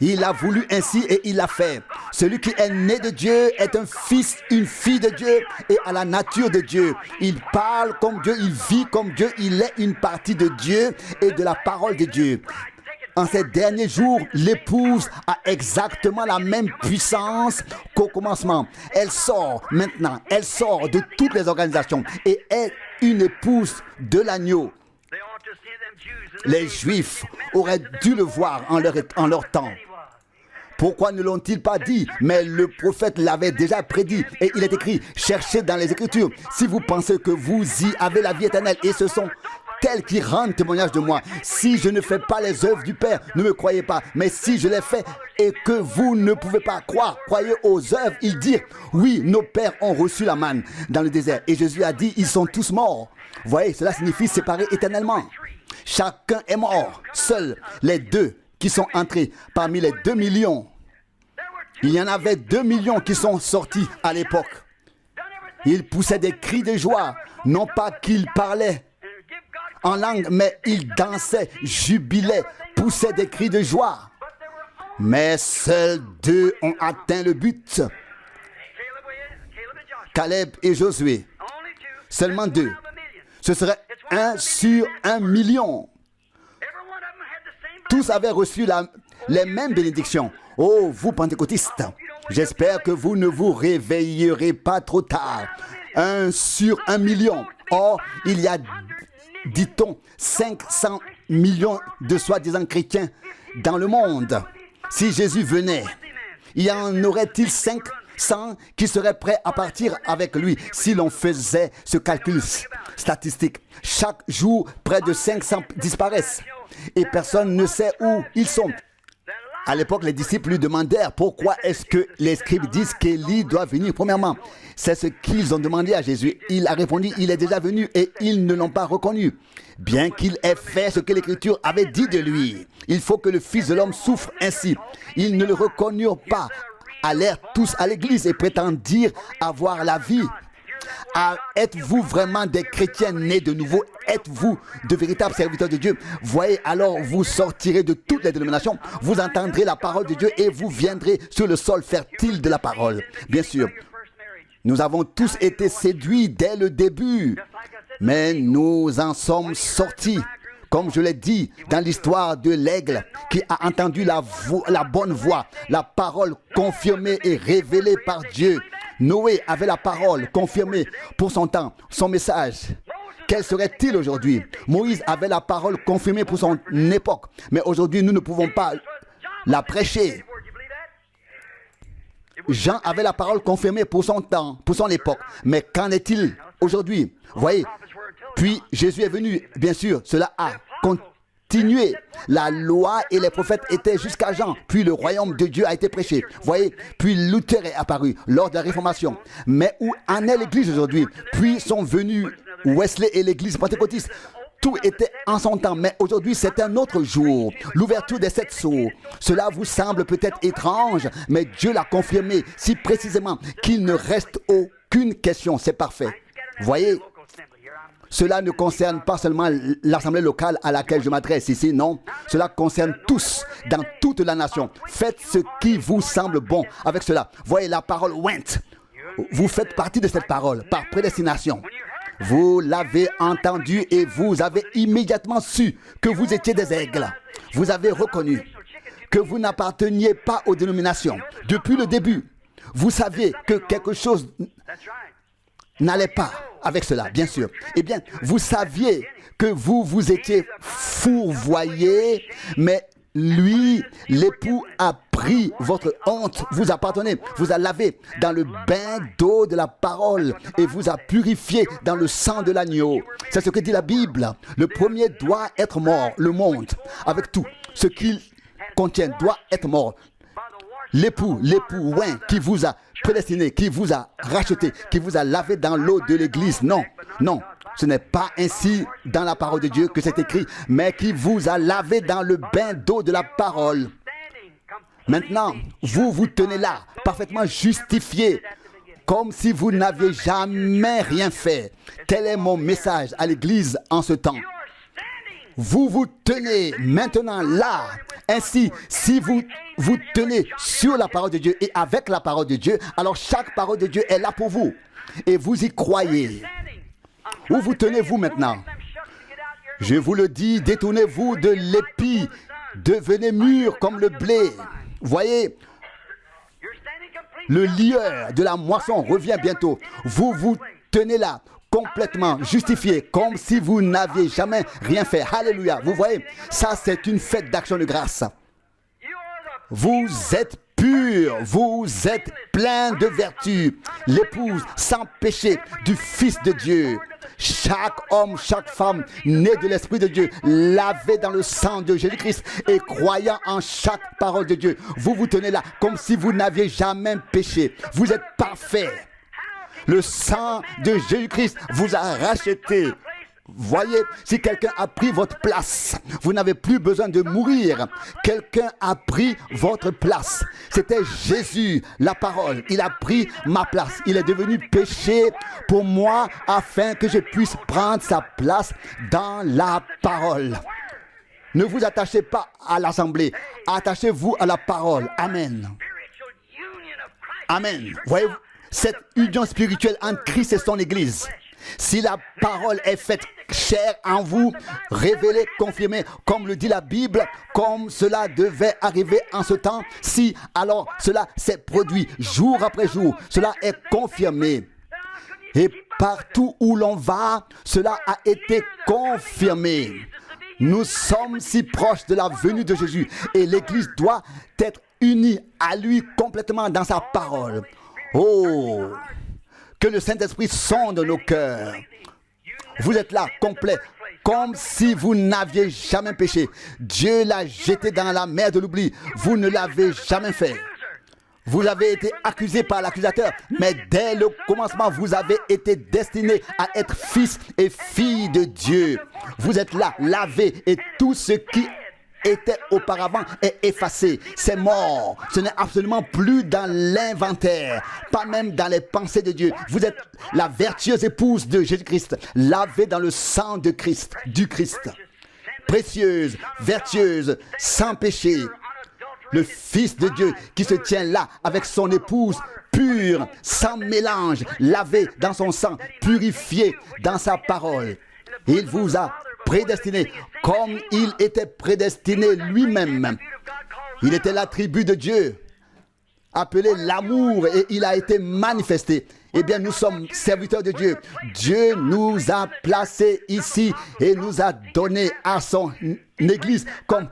Il a voulu ainsi et il l'a fait. Celui qui est né de Dieu est un fils, une fille de Dieu et à la nature de Dieu. Il parle comme Dieu, il vit comme Dieu, il est une partie de Dieu et de la parole de Dieu. En ces derniers jours, l'épouse a exactement la même puissance qu'au commencement. Elle sort maintenant, elle sort de toutes les organisations et est une épouse de l'agneau. Les Juifs auraient dû le voir en leur temps. Pourquoi ne l'ont-ils pas dit? Mais le prophète l'avait déjà prédit. Et il est écrit, cherchez dans les Écritures. Si vous pensez que vous y avez la vie éternelle, et ce sont tels qui rendent témoignage de moi. Si je ne fais pas les œuvres du Père, ne me croyez pas. Mais si je les fais et que vous ne pouvez pas croire, croyez aux œuvres. Ils dirent, oui, nos pères ont reçu la manne dans le désert. Et Jésus a dit, ils sont tous morts. Vous voyez, cela signifie séparer éternellement. Chacun est mort. Seuls les deux qui sont entrés parmi les 2 millions. Il y en avait 2 millions qui sont sortis à l'époque. Ils poussaient des cris de joie. Non pas qu'ils parlaient en langue, mais ils dansaient, jubilaient, poussaient des cris de joie. Mais seuls 2 ont atteint le but. Caleb et Josué. Seulement 2. Ce serait 1 sur 1 million. Tous avaient reçu les mêmes bénédictions. Oh, vous pentecôtistes, j'espère que vous ne vous réveillerez pas trop tard. 1 sur 1 million. Or, il y a, dit-on, 500 millions de soi-disant chrétiens dans le monde. Si Jésus venait, y en aurait-il 500 qui seraient prêts à partir avec lui si l'on faisait ce calcul statistique? Chaque jour, près de 500 disparaissent et personne ne sait où ils sont. À l'époque, les disciples lui demandèrent pourquoi est-ce que les scribes disent qu'Élie doit venir. Premièrement, c'est ce qu'ils ont demandé à Jésus. Il a répondu, il est déjà venu et ils ne l'ont pas reconnu. Bien qu'il ait fait ce que l'Écriture avait dit de lui. Il faut que le Fils de l'homme souffre ainsi. Ils ne le reconnurent pas. Allèrent tous à l'église et prétendirent avoir la vie. Êtes-vous vraiment des chrétiens nés de nouveau? Êtes-vous de véritables serviteurs de Dieu? Voyez, alors vous sortirez de toutes les dénominations, vous entendrez la parole de Dieu et vous viendrez sur le sol fertile de la parole. Bien sûr, nous avons tous été séduits dès le début, mais nous en sommes sortis. Comme je l'ai dit dans l'histoire de l'aigle qui a entendu la bonne voix, la parole confirmée et révélée par Dieu. Noé avait la parole confirmée pour son temps, son message. Quel serait-il aujourd'hui? Moïse avait la parole confirmée pour son époque. Mais aujourd'hui, nous ne pouvons pas la prêcher. Jean avait la parole confirmée pour son temps, pour son époque. Mais qu'en est-il aujourd'hui? Voyez. Puis Jésus est venu, bien sûr, cela a continué. La loi et les prophètes étaient jusqu'à Jean. Puis le royaume de Dieu a été prêché. Voyez, puis Luther est apparu lors de la Réformation. Mais où en est l'Église aujourd'hui? Puis sont venus Wesley et l'Église pentecôtiste. Tout était en son temps, mais aujourd'hui c'est un autre jour. L'ouverture des 7 sceaux. Cela vous semble peut-être étrange, mais Dieu l'a confirmé si précisément qu'il ne reste aucune question. C'est parfait. Voyez, cela ne concerne pas seulement l'assemblée locale à laquelle je m'adresse ici, non. Cela concerne tous, dans toute la nation. Faites ce qui vous semble bon avec cela. Voyez, la parole oint. Vous faites partie de cette parole par prédestination. Vous l'avez entendu et vous avez immédiatement su que vous étiez des aigles. Vous avez reconnu que vous n'apparteniez pas aux dénominations. Depuis le début, vous saviez que quelque chose n'allait pas avec cela, bien sûr. Eh bien, vous saviez que vous étiez fourvoyés, mais lui, l'époux, a pris votre honte, vous a pardonné, vous a lavé dans le bain d'eau de la parole et vous a purifié dans le sang de l'agneau. C'est ce que dit la Bible. Le premier doit être mort, le monde, avec tout ce qu'il contient, doit être mort. L'époux, ouin, qui vous a prédestiné, qui vous a racheté, qui vous a lavé dans l'eau de l'église. Non, non. Ce n'est pas ainsi dans la parole de Dieu que c'est écrit, mais qui vous a lavé dans le bain d'eau de la parole. Maintenant, vous vous tenez là, parfaitement justifié, comme si vous n'aviez jamais rien fait. Tel est mon message à l'église en ce temps. Vous vous tenez maintenant là. Ainsi, si vous vous tenez sur la parole de Dieu et avec la parole de Dieu, alors chaque parole de Dieu est là pour vous. Et vous y croyez. Où vous tenez-vous maintenant? Je vous le dis, détournez-vous de l'épi, devenez mûrs comme le blé. Voyez, le lieur de la moisson revient bientôt. Vous vous tenez là, complètement justifié, comme si vous n'aviez jamais rien fait. Alléluia. Vous voyez, ça c'est une fête d'action de grâce. Vous êtes pur, vous êtes plein de vertu. L'épouse sans péché du Fils de Dieu. Chaque homme, chaque femme né de l'Esprit de Dieu, lavé dans le sang de Jésus-Christ et croyant en chaque parole de Dieu. Vous vous tenez là comme si vous n'aviez jamais péché. Vous êtes parfait. Le sang de Jésus-Christ vous a racheté. Voyez, si quelqu'un a pris votre place, vous n'avez plus besoin de mourir. Quelqu'un a pris votre place. C'était Jésus, la parole. Il a pris ma place. Il est devenu péché pour moi afin que je puisse prendre sa place dans la parole. Ne vous attachez pas à l'assemblée. Attachez-vous à la parole. Amen. Amen. Voyez-vous, cette union spirituelle entre Christ et son Église. Si la parole est faite chair en vous, révélée, confirmée, comme le dit la Bible, comme cela devait arriver en ce temps, si alors cela s'est produit jour après jour, cela est confirmé. Et partout où l'on va, cela a été confirmé. Nous sommes si proches de la venue de Jésus et l'Église doit être unie à lui complètement dans sa parole. Oh! Que le Saint-Esprit sonde nos cœurs. Vous êtes là, complet, comme si vous n'aviez jamais péché. Dieu l'a jeté dans la mer de l'oubli. Vous ne l'avez jamais fait. Vous avez été accusé par l'accusateur, mais dès le commencement, vous avez été destiné à être fils et filles de Dieu. Vous êtes là, lavé, et tout ce qui était auparavant est effacé, c'est mort, ce n'est absolument plus dans l'inventaire, pas même dans les pensées de Dieu. Vous êtes la vertueuse épouse de Jésus-Christ, lavée dans le sang de Christ, du Christ, précieuse, vertueuse, sans péché, le Fils de Dieu qui se tient là avec son épouse, pure, sans mélange, lavé dans son sang, purifié dans sa parole. Il vous a prédestiné comme il était prédestiné lui-même. Il était l'attribut de Dieu, appelé l'amour, et il a été manifesté. Eh bien, nous sommes serviteurs de Dieu. Dieu nous a placés ici et nous a donné à son Église comme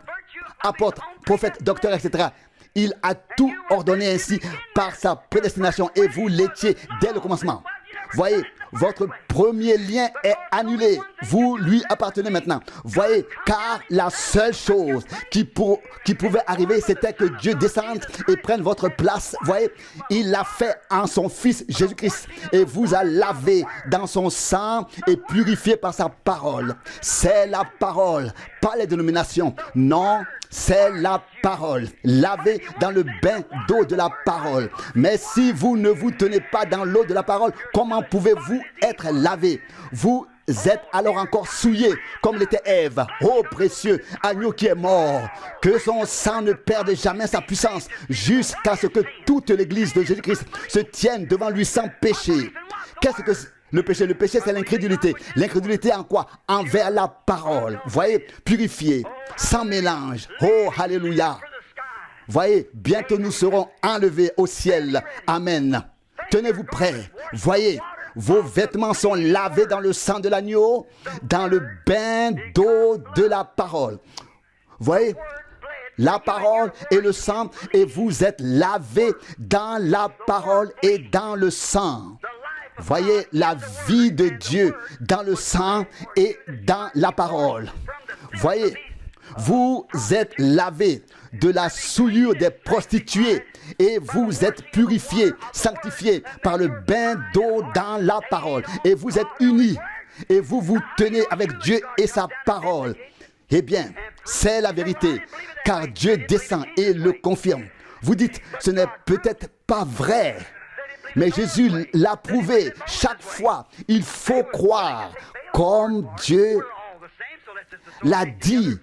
apôtres, prophètes, docteurs, etc. Il a tout ordonné ainsi par sa prédestination et vous l'étiez dès le commencement. Voyez, votre premier lien est annulé. Vous lui appartenez maintenant. Voyez, car la seule chose qui pouvait arriver, c'était que Dieu descende et prenne votre place. Voyez, il l'a fait en son Fils Jésus-Christ et vous a lavé dans son sang et purifié par sa parole. C'est la parole, pas les dénominations. Non, c'est la parole, lavé dans le bain d'eau de la parole. Mais si vous ne vous tenez pas dans l'eau de la parole, comment pouvez-vous être lavé? Vous êtes alors encore souillés comme l'était Ève. Oh précieux agneau qui est mort, que son sang ne perde jamais sa puissance jusqu'à ce que toute l'église de Jésus-Christ se tienne devant lui sans péché. Qu'est-ce que le péché? Le péché, c'est l'incrédulité. L'incrédulité en quoi? Envers la parole. Voyez, purifié, sans mélange. Oh, alléluia. Voyez, bientôt nous serons enlevés au ciel. Amen. Tenez-vous prêts. Voyez, vos vêtements sont lavés dans le sang de l'agneau, dans le bain d'eau de la parole. Voyez, la parole et le sang, et vous êtes lavés dans la parole et dans le sang. Voyez la vie de Dieu dans le sang et dans la parole. Voyez, vous êtes lavés de la souillure des prostituées et vous êtes purifiés, sanctifiés par le bain d'eau dans la parole. Et vous êtes unis et vous vous tenez avec Dieu et sa parole. Eh bien, c'est la vérité, car Dieu descend et le confirme. Vous dites, ce n'est peut-être pas vrai, mais Jésus l'a prouvé chaque fois. Il faut croire comme Dieu l'a dit,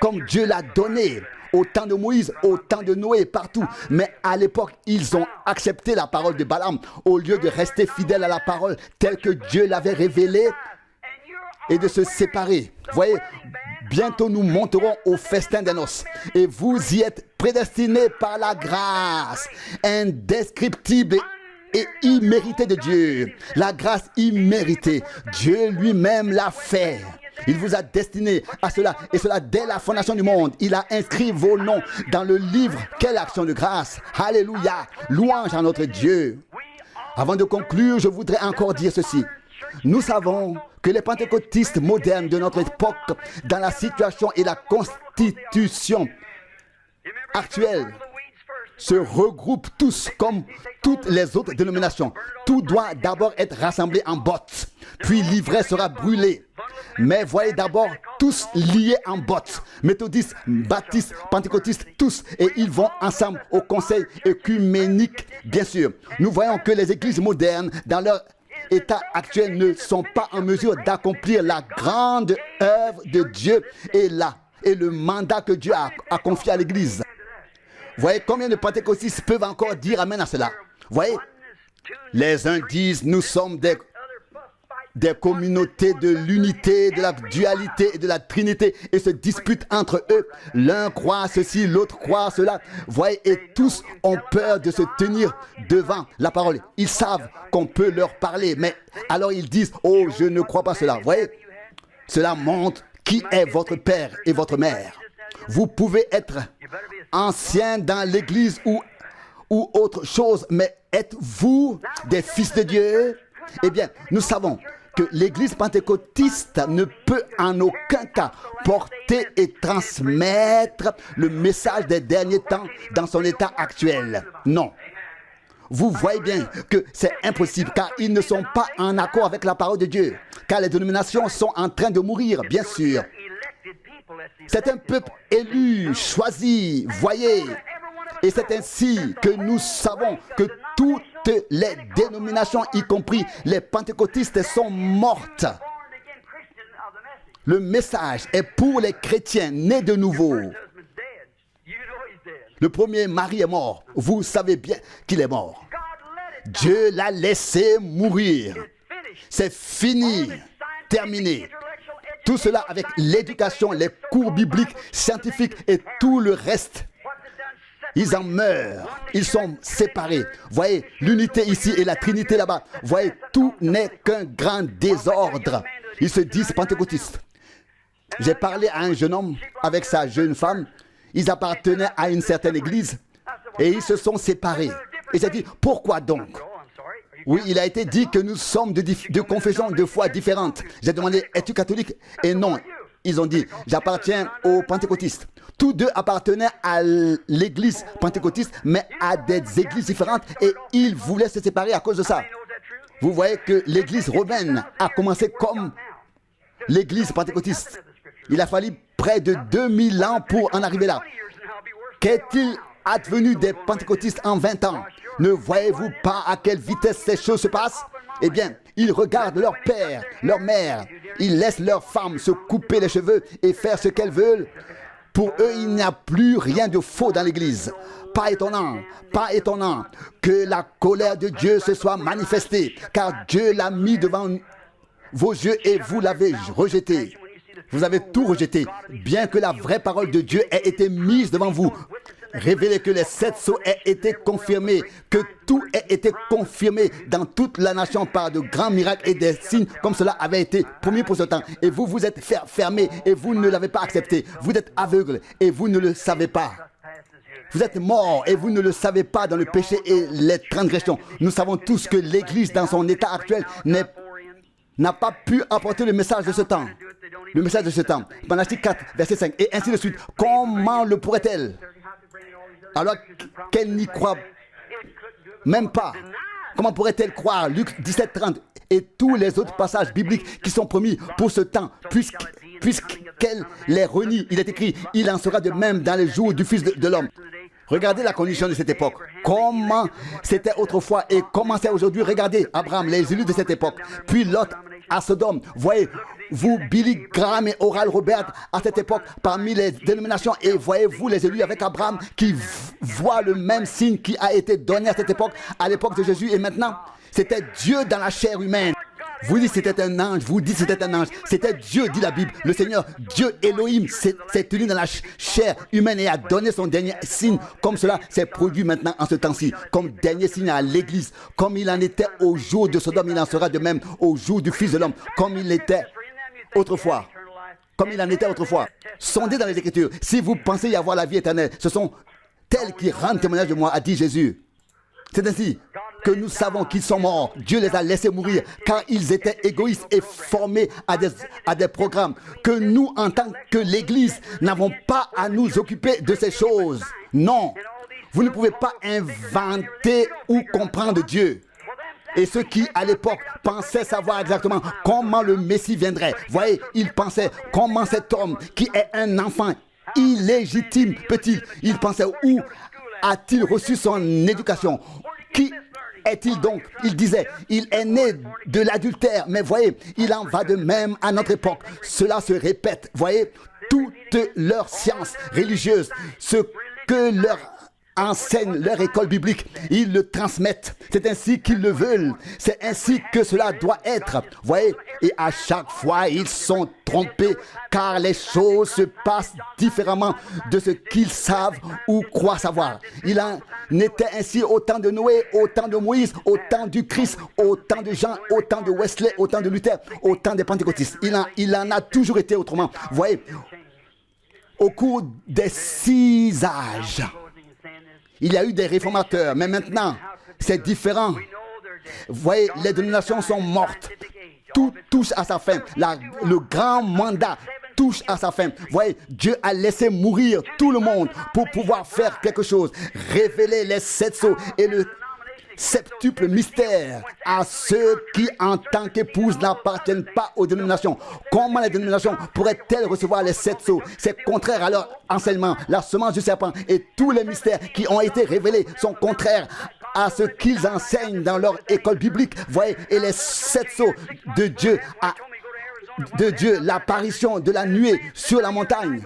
comme Dieu l'a donné. Au temps de Moïse, au temps de Noé, partout. Mais à l'époque, ils ont accepté la parole de Balaam au lieu de rester fidèles à la parole telle que Dieu l'avait révélée et de se séparer. Voyez, bientôt nous monterons au festin des noces et vous y êtes prédestinés par la grâce indescriptible et imméritée de Dieu. La grâce imméritée, Dieu lui-même l'a fait. Il vous a destiné à cela, et cela dès la fondation du monde. Il a inscrit vos noms dans le livre. Quelle action de grâce! Alléluia! Louange à notre Dieu. Avant de conclure, je voudrais encore dire ceci. Nous savons que les pentecôtistes modernes de notre époque, dans la situation et la constitution actuelle, se regroupent tous comme toutes les autres dénominations. Tout doit d'abord être rassemblé en bottes, puis l'ivraie sera brûlée. Mais voyez d'abord tous liés en bottes, méthodistes, baptistes, pentecôtistes, tous, et ils vont ensemble au conseil œcuménique, bien sûr. Nous voyons que les églises modernes, dans leur état actuel, ne sont pas en mesure d'accomplir la grande œuvre de Dieu et le mandat que Dieu a confié à l'église. Voyez combien de pentecôtistes peuvent encore dire amen à cela. Voyez, les uns disent nous sommes des communautés de l'unité, de la dualité et de la trinité et se disputent entre eux. L'un croit ceci, l'autre croit cela. Voyez, et tous ont peur de se tenir devant la parole. Ils savent qu'on peut leur parler, mais alors ils disent, oh, je ne crois pas cela. Voyez, cela montre qui est votre père et votre mère. Vous pouvez être ancien dans l'église ou autre chose, mais êtes-vous des fils de Dieu? Eh bien, nous savons que l'église pentecôtiste ne peut en aucun cas porter et transmettre le message des derniers temps dans son état actuel. Non. Vous voyez bien que c'est impossible, car ils ne sont pas en accord avec la parole de Dieu, car les dénominations sont en train de mourir, bien sûr. C'est un peuple élu, choisi, voyez. Et c'est ainsi que nous savons que toutes les dénominations, y compris les pentecôtistes, sont mortes. Le message est pour les chrétiens nés de nouveau. Le premier mari est mort. Vous savez bien qu'il est mort. Dieu l'a laissé mourir. C'est fini, terminé. Tout cela avec l'éducation, les cours bibliques, scientifiques et tout le reste. Ils en meurent, ils sont séparés. Voyez, l'unité ici et la trinité là-bas. Voyez, tout n'est qu'un grand désordre. Ils se disent pentecôtistes. J'ai parlé à un jeune homme avec sa jeune femme. Ils appartenaient à une certaine église et ils se sont séparés. Et j'ai dit, pourquoi donc? Oui, il a été dit que nous sommes de confessions de foi différentes. J'ai demandé, es-tu catholique? Et non, ils ont dit, j'appartiens aux pentecôtistes. Tous deux appartenaient à l'église pentecôtiste, mais à des églises différentes, et ils voulaient se séparer à cause de ça. Vous voyez que l'église romaine a commencé comme l'église pentecôtiste. Il a fallu près de 2000 ans pour en arriver là. Qu'est-il advenu des pentecôtistes en 20 ans? Ne voyez-vous pas à quelle vitesse ces choses se passent? Eh bien, ils regardent leur père, leur mère. Ils laissent leurs femmes se couper les cheveux et faire ce qu'elles veulent. Pour eux, il n'y a plus rien de faux dans l'église. Pas étonnant que la colère de Dieu se soit manifestée, car Dieu l'a mis devant vos yeux et vous l'avez rejeté. Vous avez tout rejeté, bien que la vraie parole de Dieu ait été mise devant vous. révélé que les 7 sceaux aient été confirmés, que tout ait été confirmé dans toute la nation par de grands miracles et des signes comme cela avait été promis pour ce temps. Et vous, vous êtes fermés et vous ne l'avez pas accepté. Vous êtes aveugles et vous ne le savez pas. Vous êtes morts et vous ne le savez pas dans le péché et les transgressions. Nous savons tous que l'Église dans son état actuel n'a pas pu apporter le message de ce temps. Le message de ce temps. Malachie 4, verset 5. Et ainsi de suite. Comment le pourrait-elle? Alors qu'elle n'y croit même pas. Comment pourrait-elle croire? Luc 17, 30. Et tous les autres passages bibliques qui sont promis pour ce temps, puisqu'elle les renie. Il est écrit, il en sera de même dans les jours du Fils de l'homme. Regardez la condition de cette époque. Comment c'était autrefois et comment c'est aujourd'hui. Regardez Abraham, les élus de cette époque. Puis Lot à Sodome. Voyez-vous Billy Graham et Oral Roberts à cette époque parmi les dénominations. Et voyez-vous les élus avec Abraham qui voient le même signe qui a été donné à cette époque, à l'époque de Jésus. Et maintenant, c'était Dieu dans la chair humaine. Vous dites c'était un ange, vous dites c'était un ange. C'était Dieu, dit la Bible. Le Seigneur, Dieu Elohim, s'est tenu dans la chair humaine et a donné son dernier signe. Comme cela s'est produit maintenant en ce temps-ci. Comme dernier signe à l'Église. Comme il en était au jour de Sodome, il en sera de même au jour du Fils de l'homme. Comme il était autrefois. Comme il en était autrefois. Sondez dans les Écritures. Si vous pensez y avoir la vie éternelle, ce sont tels qui rendent témoignage de moi, a dit Jésus. C'est ainsi que nous savons qu'ils sont morts. Dieu les a laissés mourir car ils étaient égoïstes et formés à des programmes. Que nous, en tant que l'Église, n'avons pas à nous occuper de ces choses. Non, vous ne pouvez pas inventer ou comprendre Dieu. Et ceux qui, à l'époque, pensaient savoir exactement comment le Messie viendrait. Voyez, ils pensaient comment cet homme qui est un enfant illégitime peut-il. Ils pensaient où a-t-il reçu son éducation? Qui est-il donc? Il disait, il est né de l'adultère. Mais voyez, il en va de même à notre époque. Cela se répète. Voyez, toute leur science religieuse, ce que leur enseigne leur école biblique, ils le transmettent. C'est ainsi qu'ils le veulent. C'est ainsi que cela doit être. Voyez, et à chaque fois, ils sont trompés car les choses se passent différemment de ce qu'ils savent ou croient savoir. Il en était ainsi au temps de Noé, au temps de Moïse, au temps du Christ, au temps de Jean, au temps de Wesley, au temps de Luther, au temps des Pentecôtistes. Il en a toujours été autrement. Voyez, au cours des 6 âges, il y a eu des réformateurs, mais maintenant, c'est différent. Vous voyez, les dénominations sont mortes. Tout touche à sa fin. Le grand mandat touche à sa fin. Vous voyez, Dieu a laissé mourir tout le monde pour pouvoir faire quelque chose. Révéler les 7 sceaux et le septuple mystère à ceux qui, en tant qu'épouses, n'appartiennent pas aux dénominations. Comment les dénominations pourraient-elles recevoir les 7 sceaux? C'est contraire à leur enseignement. La semence du serpent et tous les mystères qui ont été révélés sont contraires à ce qu'ils enseignent dans leur école biblique. Voyez, et les 7 sceaux de Dieu, l'apparition de la nuée sur la montagne.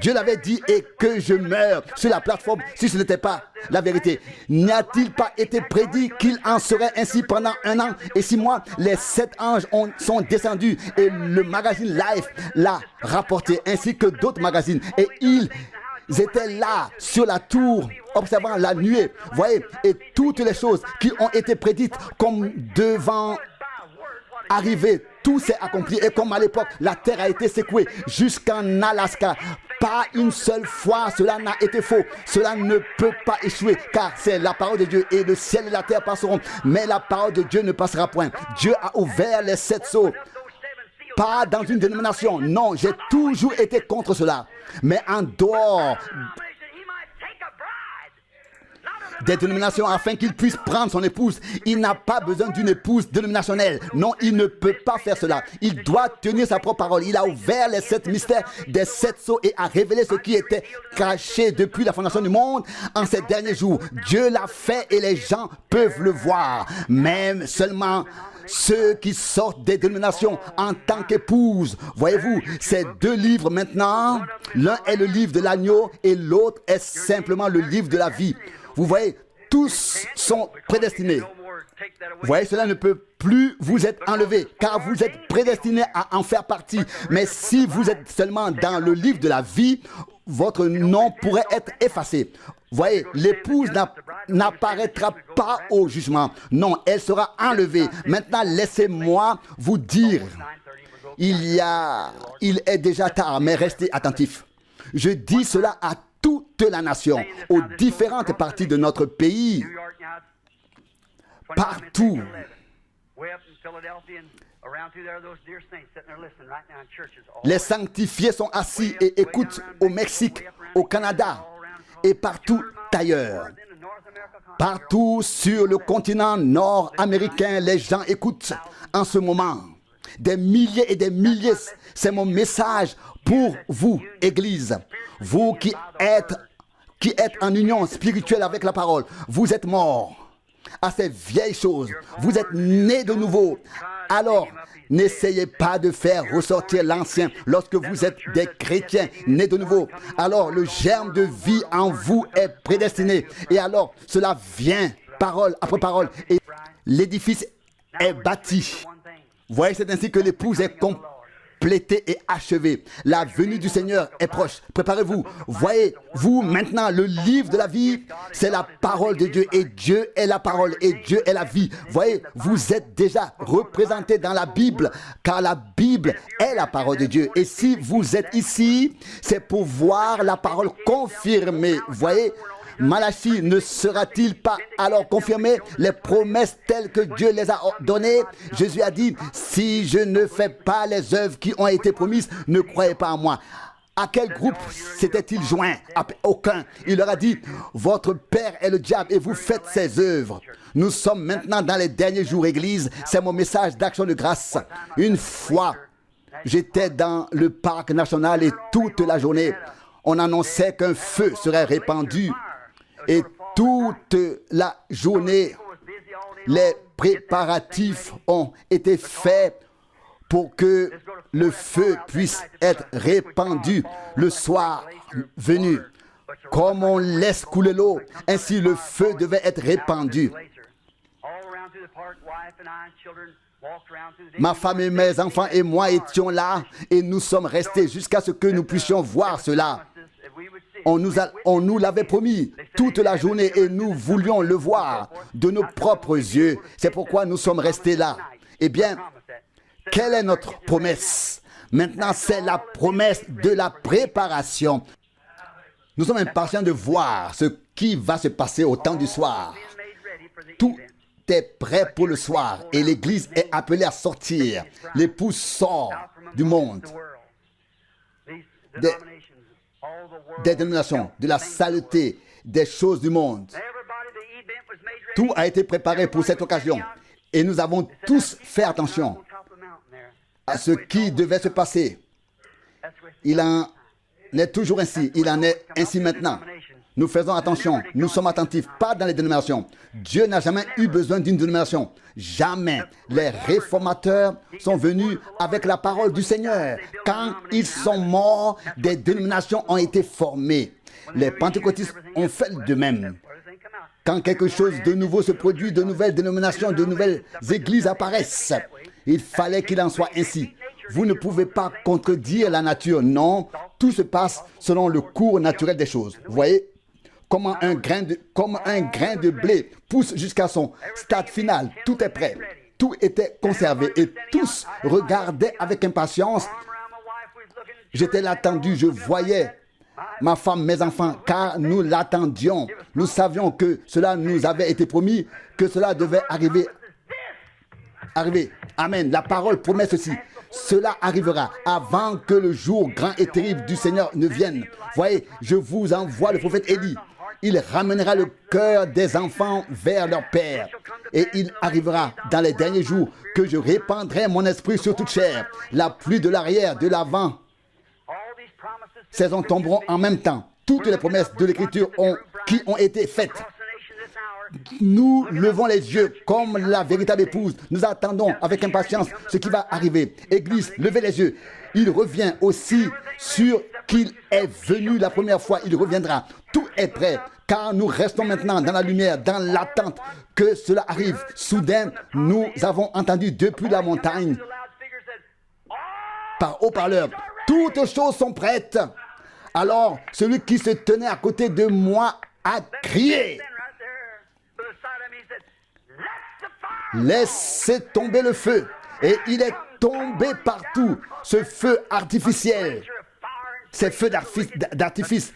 Dieu l'avait dit et que je meurs sur la plateforme si ce n'était pas la vérité. N'a-t-il pas été prédit qu'il en serait ainsi pendant 1 an et 6 mois? Les 7 anges sont descendus et le magazine Life l'a rapporté ainsi que d'autres magazines. Et ils étaient là sur la tour observant la nuée. Voyez, et toutes les choses qui ont été prédites comme devant arriver, tout s'est accompli. Et comme à l'époque, la terre a été secouée jusqu'en Alaska. Pas une seule fois, cela n'a été faux. Cela ne peut pas échouer, car c'est la parole de Dieu et le ciel et la terre passeront. Mais la parole de Dieu ne passera point. Dieu a ouvert les 7 sceaux. Pas dans une dénomination. Non, j'ai toujours été contre cela. Mais en dehors des dénominations afin qu'il puisse prendre son épouse. Il n'a pas besoin d'une épouse dénominationnelle. Non, il ne peut pas faire cela. Il doit tenir sa propre parole. Il a ouvert les 7 mystères des 7 sceaux et a révélé ce qui était caché depuis la fondation du monde en ces derniers jours. Dieu l'a fait et les gens peuvent le voir. Même seulement ceux qui sortent des dénominations en tant qu'épouses. Voyez-vous, ces 2 livres maintenant, l'un est le livre de l'agneau et l'autre est simplement le livre de la vie. Vous voyez, tous sont prédestinés. Vous voyez, cela ne peut plus vous être enlevé, car vous êtes prédestinés à en faire partie. Mais si vous êtes seulement dans le livre de la vie, votre nom pourrait être effacé. Voyez, l'épouse n'apparaîtra pas au jugement. Non, elle sera enlevée. Maintenant, laissez-moi vous dire, il est déjà tard, mais restez attentifs. Je dis cela à toute la nation, aux différentes parties de notre pays, partout. Les sanctifiés sont assis et écoutent au Mexique, au Canada et partout ailleurs. Partout sur le continent nord-américain, les gens écoutent en ce moment. Des milliers et des milliers, c'est mon message pour vous, Église. Vous qui êtes en union spirituelle avec la parole, vous êtes morts à ces vieilles choses. Vous êtes nés de nouveau. Alors, n'essayez pas de faire ressortir l'ancien lorsque vous êtes des chrétiens nés de nouveau. Alors, le germe de vie en vous est prédestiné. Et alors, cela vient, parole après parole. Et l'édifice est bâti. Voyez, c'est ainsi que l'épouse est complétée et achevée. La venue du Seigneur est proche. Préparez-vous. Voyez, vous, maintenant, le livre de la vie, c'est la parole de Dieu. Et Dieu est la parole. Et Dieu est la vie. Voyez, vous êtes déjà représentés dans la Bible, car la Bible est la parole de Dieu. Et si vous êtes ici, c'est pour voir la parole confirmée. Voyez, Malachie ne sera-t-il pas alors confirmé? Les promesses telles que Dieu les a données. Jésus a dit, si je ne fais pas les œuvres qui ont été promises, ne croyez pas en moi. À quel groupe s'était-il joint? Aucun. Il leur a dit, votre père est le diable et vous faites ses œuvres. Nous sommes maintenant dans les derniers jours, Église. C'est mon message d'action de grâce. Une fois, j'étais dans le parc national et toute la journée, on annonçait qu'un feu serait répandu. Et toute la journée, les préparatifs ont été faits pour que le feu puisse être répandu le soir venu. Comme on laisse couler l'eau, ainsi le feu devait être répandu. Ma femme et mes enfants et moi étions là et nous sommes restés jusqu'à ce que nous puissions voir cela. On nous l'avait promis toute la journée et nous voulions le voir de nos propres yeux. C'est pourquoi nous sommes restés là. Eh bien, quelle est notre promesse? Maintenant, c'est la promesse de la préparation. Nous sommes impatients de voir ce qui va se passer au temps du soir. Tout est prêt pour le soir et l'Église est appelée à sortir. L'épouse sort du monde. Des dénominations, de la saleté, des choses du monde. Tout a été préparé pour cette occasion. Et nous avons tous fait attention à ce qui devait se passer. Il en est toujours ainsi. Il en est ainsi maintenant. Nous faisons attention. Nous sommes attentifs. Pas dans les dénominations. Dieu n'a jamais eu besoin d'une dénomination. Jamais. Les réformateurs sont venus avec la parole du Seigneur. Quand ils sont morts, des dénominations ont été formées. Les pentecôtistes ont fait de même. Quand quelque chose de nouveau se produit, de nouvelles dénominations, de nouvelles églises apparaissent. Il fallait qu'il en soit ainsi. Vous ne pouvez pas contredire la nature. Non, tout se passe selon le cours naturel des choses. Vous voyez? Comme un grain de blé pousse jusqu'à son stade final. Tout est prêt. Tout était conservé et tous regardaient avec impatience. J'étais l'attendu, je voyais ma femme, mes enfants, car nous l'attendions. Nous savions que cela nous avait été promis, que cela devait arriver. Amen. La parole promet ceci. Cela arrivera avant que le jour grand et terrible du Seigneur ne vienne. Voyez, je vous envoie le prophète Élie. Il ramènera le cœur des enfants vers leur père. Et il arrivera dans les derniers jours que je répandrai mon esprit sur toute chair. La pluie de l'arrière, de l'avant, saisons tomberont en même temps. Toutes les promesses de l'Écriture qui ont été faites. Nous levons les yeux comme la véritable épouse. Nous attendons avec impatience ce qui va arriver. Église, levez les yeux. Il revient aussi sur qu'il est venu la première fois. Il reviendra. Tout est prêt. Car nous restons maintenant dans la lumière, dans l'attente que cela arrive. Soudain, nous avons entendu depuis la montagne, par haut-parleur, toutes choses sont prêtes. Alors, celui qui se tenait à côté de moi a crié. Laissez tomber le feu. Et il est tombé partout, ce feu artificiel, ces feux d'artifice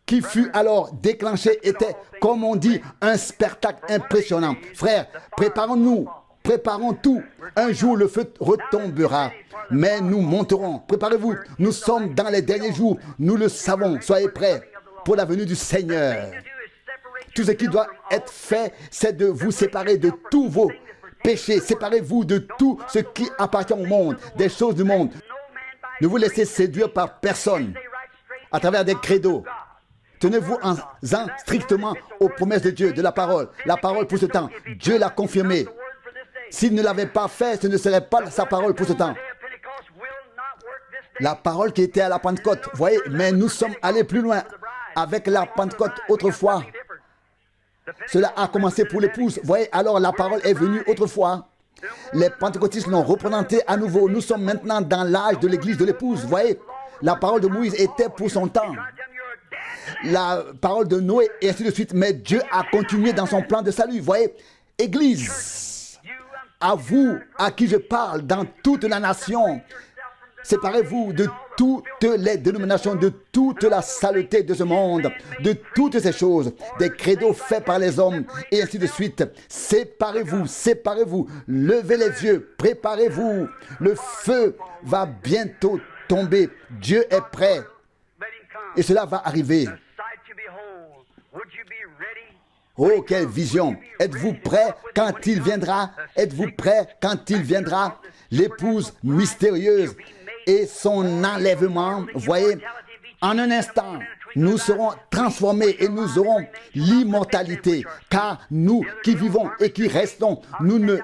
qui fut alors déclenché était, comme on dit, un spectacle impressionnant. Frères, préparons-nous, préparons tout. Un jour, le feu retombera, mais nous monterons. Préparez-vous, nous sommes dans les derniers jours, nous le savons. Soyez prêts pour la venue du Seigneur. Tout ce qui doit être fait, c'est de vous séparer de tous vos péchés. Séparez-vous de tout ce qui appartient au monde, des choses du monde. Ne vous laissez séduire par personne à travers des credos. Tenez-vous en strictement aux promesses de Dieu, de la parole. La parole pour ce temps, Dieu l'a confirmé. S'il ne l'avait pas fait, ce ne serait pas sa parole pour ce temps. La parole qui était à la Pentecôte, vous voyez, mais nous sommes allés plus loin. Avec la Pentecôte autrefois, cela a commencé pour l'épouse. Vous voyez, alors la parole est venue autrefois. Les pentecôtistes l'ont représenté à nouveau. Nous sommes maintenant dans l'âge de l'église de l'épouse. Vous voyez, la parole de Moïse était pour son temps. La parole de Noé et ainsi de suite. Mais Dieu a continué dans son plan de salut. Vous voyez, Église, à vous, à qui je parle, dans toute la nation, séparez-vous de toutes les dénominations, de toute la saleté de ce monde, de toutes ces choses, des credos faits par les hommes, et ainsi de suite. Séparez-vous, séparez-vous, levez les yeux, préparez-vous. Le feu va bientôt tomber. Dieu est prêt. Et cela va arriver. Oh, quelle vision! Êtes-vous prêt quand il viendra? Êtes-vous prêt quand il viendra? L'épouse mystérieuse et son enlèvement, voyez, en un instant, nous serons transformés et nous aurons l'immortalité. Car nous qui vivons et qui restons, nous ne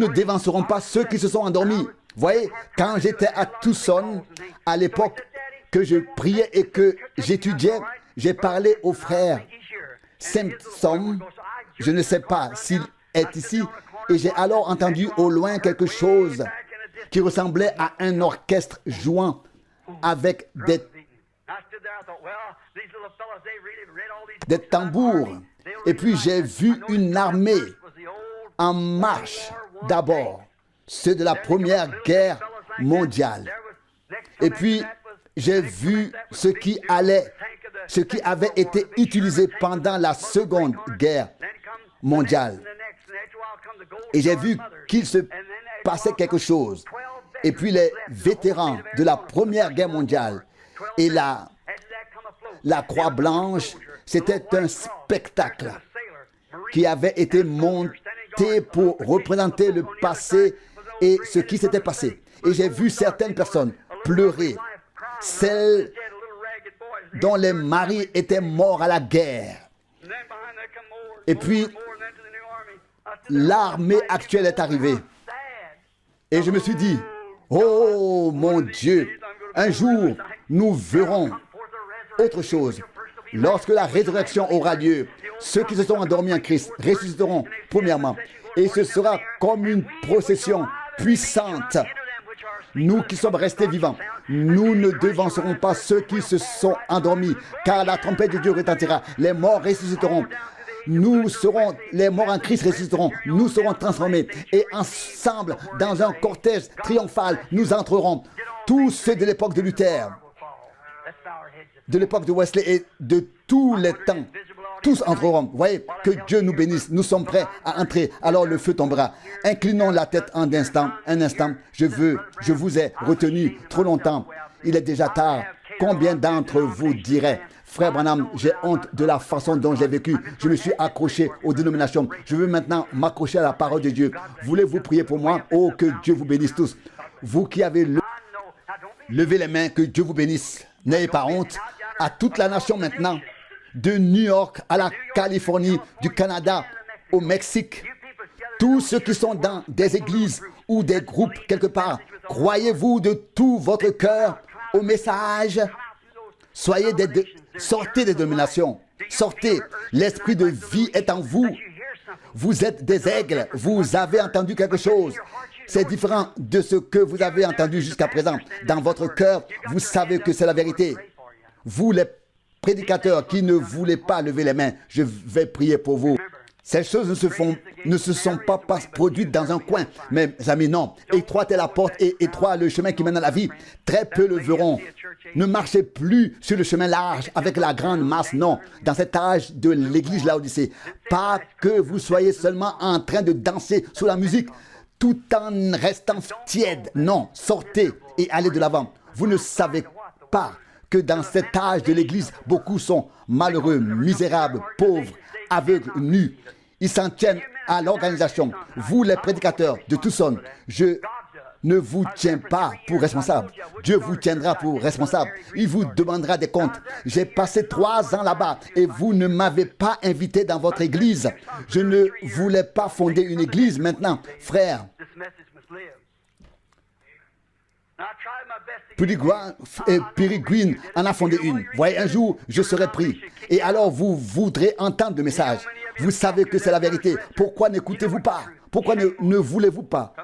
dévancerons pas ceux qui se sont endormis. Voyez, quand j'étais à Tucson, à l'époque que je priais et que j'étudiais, j'ai parlé au frère Simpson, je ne sais pas s'il est ici, et j'ai alors entendu au loin quelque chose qui ressemblait à un orchestre jouant avec des tambours. Et puis j'ai vu une armée en marche d'abord, ceux de la Première Guerre mondiale. Et puis j'ai vu ce qui avait été utilisé pendant la Seconde Guerre mondiale. Et j'ai vu qu'il se passait quelque chose. Et puis les vétérans de la Première Guerre mondiale et la Croix Blanche, c'était un spectacle qui avait été monté pour représenter le passé et ce qui s'était passé. Et j'ai vu certaines personnes pleurer, celles dont les maris étaient morts à la guerre. Et puis, l'armée actuelle est arrivée. Et je me suis dit, oh mon Dieu, un jour, nous verrons autre chose. Lorsque la résurrection aura lieu, ceux qui se sont endormis en Christ ressusciteront premièrement. Et ce sera comme une procession puissante. Nous qui sommes restés vivants, nous ne devancerons pas ceux qui se sont endormis, car la trompette de Dieu retentira. Les morts ressusciteront. Nous serons, les morts en Christ ressusciteront. Nous serons transformés. Et ensemble, dans un cortège triomphal, nous entrerons. Tous ceux de l'époque de Luther, de l'époque de Wesley et de tous les temps, tous entreront. Vous voyez, que Dieu nous bénisse. Nous sommes prêts à entrer. Alors le feu tombera. Inclinons la tête un instant. Je vous ai retenu trop longtemps. Il est déjà tard. Combien d'entre vous diraient, frère Branham, j'ai honte de la façon dont j'ai vécu. Je me suis accroché aux dénominations. Je veux maintenant m'accrocher à la parole de Dieu. Voulez-vous prier pour moi? Oh, que Dieu vous bénisse tous. Vous qui avez levé les mains, que Dieu vous bénisse. N'ayez pas honte. À toute la nation maintenant, de New York à la Californie, du Canada au Mexique, tous ceux qui sont dans des églises ou des groupes quelque part, croyez-vous de tout votre cœur au message. Sortez des dominations. Sortez. L'esprit de vie est en vous. Vous êtes des aigles. Vous avez entendu quelque chose. C'est différent de ce que vous avez entendu jusqu'à présent. Dans votre cœur, vous savez que c'est la vérité. Vous, les prédicateurs qui ne voulez pas lever les mains, je vais prier pour vous. Ces choses ne se sont pas produites dans un coin. Mais, mes amis, non. Étroite est la porte et étroit le chemin qui mène à la vie. Très peu le verront. Ne marchez plus sur le chemin large avec la grande masse, non. Dans cet âge de l'église Laodicée. Pas que vous soyez seulement en train de danser sous la musique tout en restant tiède. Non, sortez et allez de l'avant. Vous ne savez pas que dans cet âge de l'église, beaucoup sont malheureux, misérables, pauvres, aveugles, nus. Ils s'en tiennent à l'organisation. Vous, les prédicateurs de Tucson, je ne vous tiens pas pour responsable. Dieu vous tiendra pour responsable. Il vous demandera des comptes. J'ai passé 3 ans là-bas et vous ne m'avez pas invité dans votre église. Je ne voulais pas fonder une église maintenant. Frère, Peregrine en a fondé une. Voyez, un jour, je serai pris. Et alors, vous voudrez entendre le message. Vous savez que c'est la vérité. Pourquoi n'écoutez-vous pas? Pourquoi ne voulez-vous pas?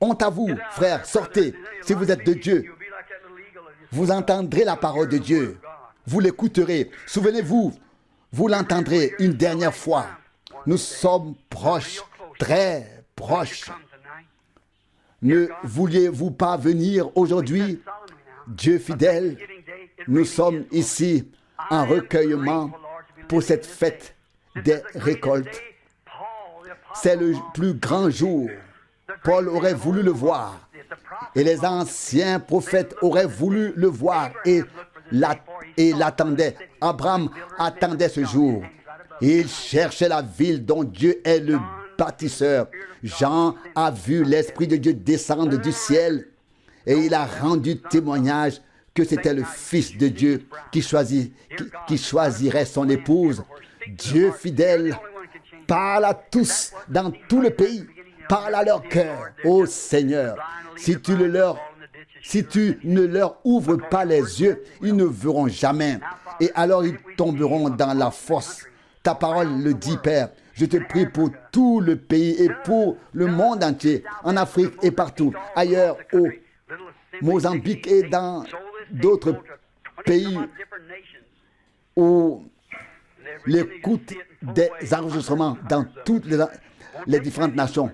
Honte à vous, frère, sortez. Si vous êtes de Dieu, vous entendrez la parole de Dieu. Vous l'écouterez. Souvenez-vous, vous l'entendrez une dernière fois. Nous sommes proches, très proches. Ne vouliez-vous pas venir aujourd'hui? Dieu fidèle, nous sommes ici en recueillement pour cette fête des récoltes. C'est le plus grand jour. Paul aurait voulu le voir et les anciens prophètes auraient voulu le voir et l'attendaient. Abraham attendait ce jour. Il cherchait la ville dont Dieu est le bâtisseur. Jean a vu l'Esprit de Dieu descendre du ciel et il a rendu témoignage que c'était le Fils de Dieu qui choisirait son épouse. Dieu fidèle parle à tous dans tout le pays, parle à leur cœur. Ô Seigneur, si tu ne leur ouvres pas les yeux, ils ne verront jamais et alors ils tomberont dans la fosse. Ta parole le dit, Père. Je te prie pour tout le pays et pour le monde entier, en Afrique et partout, ailleurs, au Mozambique et dans d'autres pays où l'écoute des enregistrements dans toutes les différentes nations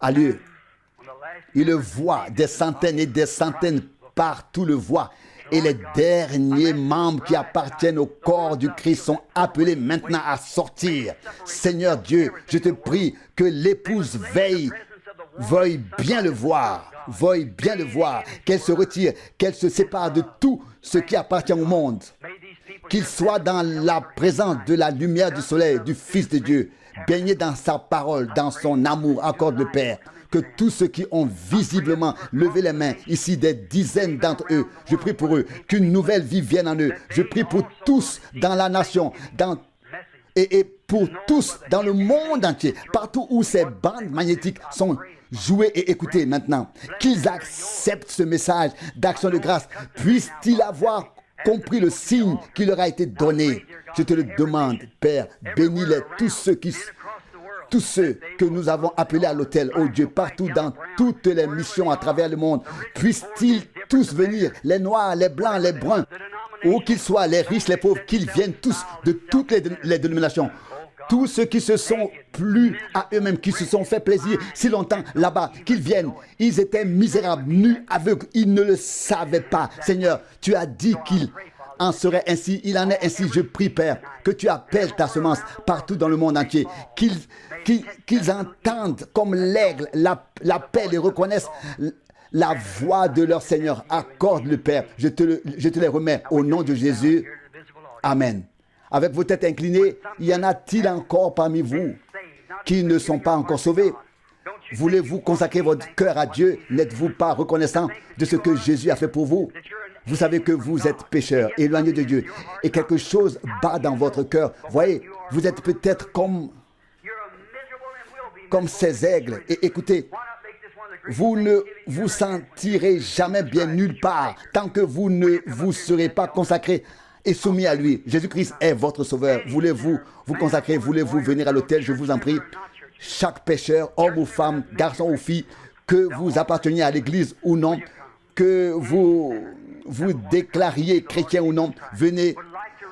a lieu. Il le voit, des centaines et des centaines partout le voient. Et les derniers membres qui appartiennent au corps du Christ sont appelés maintenant à sortir. Seigneur Dieu, je te prie que l'épouse veuille bien le voir, qu'elle se retire, qu'elle se sépare de tout ce qui appartient au monde, qu'il soit dans la présence de la lumière du soleil, du Fils de Dieu, baigné dans sa parole, dans son amour, accorde le Père. Que tous ceux qui ont visiblement levé les mains, ici des dizaines d'entre eux, je prie pour eux, qu'une nouvelle vie vienne en eux. Je prie pour tous dans la nation, et pour tous dans le monde entier, partout où ces bandes magnétiques sont jouées et écoutées maintenant. Qu'ils acceptent ce message d'action de grâce. Puissent-ils avoir compris le signe qui leur a été donné? Je te le demande, Père, bénis-les, tous ceux que nous avons appelés à l'autel, oh Dieu, partout dans toutes les missions à travers le monde, puissent-ils tous venir, les noirs, les blancs, les bruns, où qu'ils soient, les riches, les pauvres, qu'ils viennent tous de toutes les dénominations. Tous ceux qui se sont plu à eux-mêmes, qui se sont fait plaisir si longtemps là-bas, qu'ils viennent. Ils étaient misérables, nus, aveugles, ils ne le savaient pas. Seigneur, tu as dit qu'il en serait ainsi, il en est ainsi. Je prie, Père, que tu appelles ta semence partout dans le monde entier, qu'ils entendent comme l'aigle l'appel et reconnaissent la voix de leur Seigneur. Accorde le Père. Je te les remets au nom de Jésus. Amen. Avec vos têtes inclinées, y en a-t-il encore parmi vous qui ne sont pas encore sauvés? Voulez-vous consacrer votre cœur à Dieu? N'êtes-vous pas reconnaissant de ce que Jésus a fait pour vous? Vous savez que vous êtes pécheurs, éloignés de Dieu, et quelque chose bat dans votre cœur. Voyez, vous êtes peut-être comme ces aigles. Et écoutez, vous ne vous sentirez jamais bien nulle part tant que vous ne vous serez pas consacré et soumis à lui. Jésus-Christ est votre sauveur. Voulez-vous vous consacrer? Voulez-vous venir à l'autel? Je vous en prie. chaque pécheur, homme ou femme, garçon ou fille, que vous apparteniez à l'église ou non, que vous déclariez chrétien ou non, venez,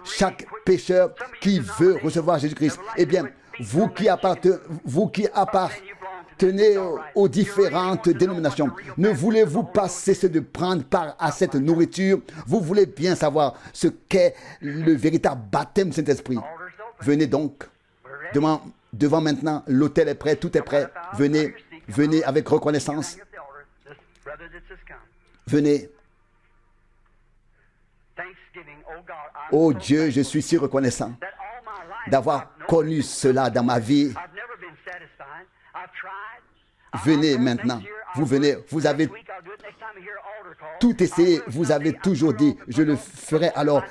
chaque pécheur qui veut recevoir Jésus-Christ. Eh bien, vous qui appartenez aux différentes dénominations, ne voulez-vous pas cesser de prendre part à cette nourriture? Vous voulez bien savoir ce qu'est le véritable baptême du Saint-Esprit. Venez donc, devant maintenant, l'autel est prêt, tout est prêt. Venez, venez avec reconnaissance. Venez. Oh Dieu, je suis si reconnaissant d'avoir connu cela dans ma vie. Venez maintenant, vous venez, vous avez tout essayé, vous avez toujours dit, je le ferai alors,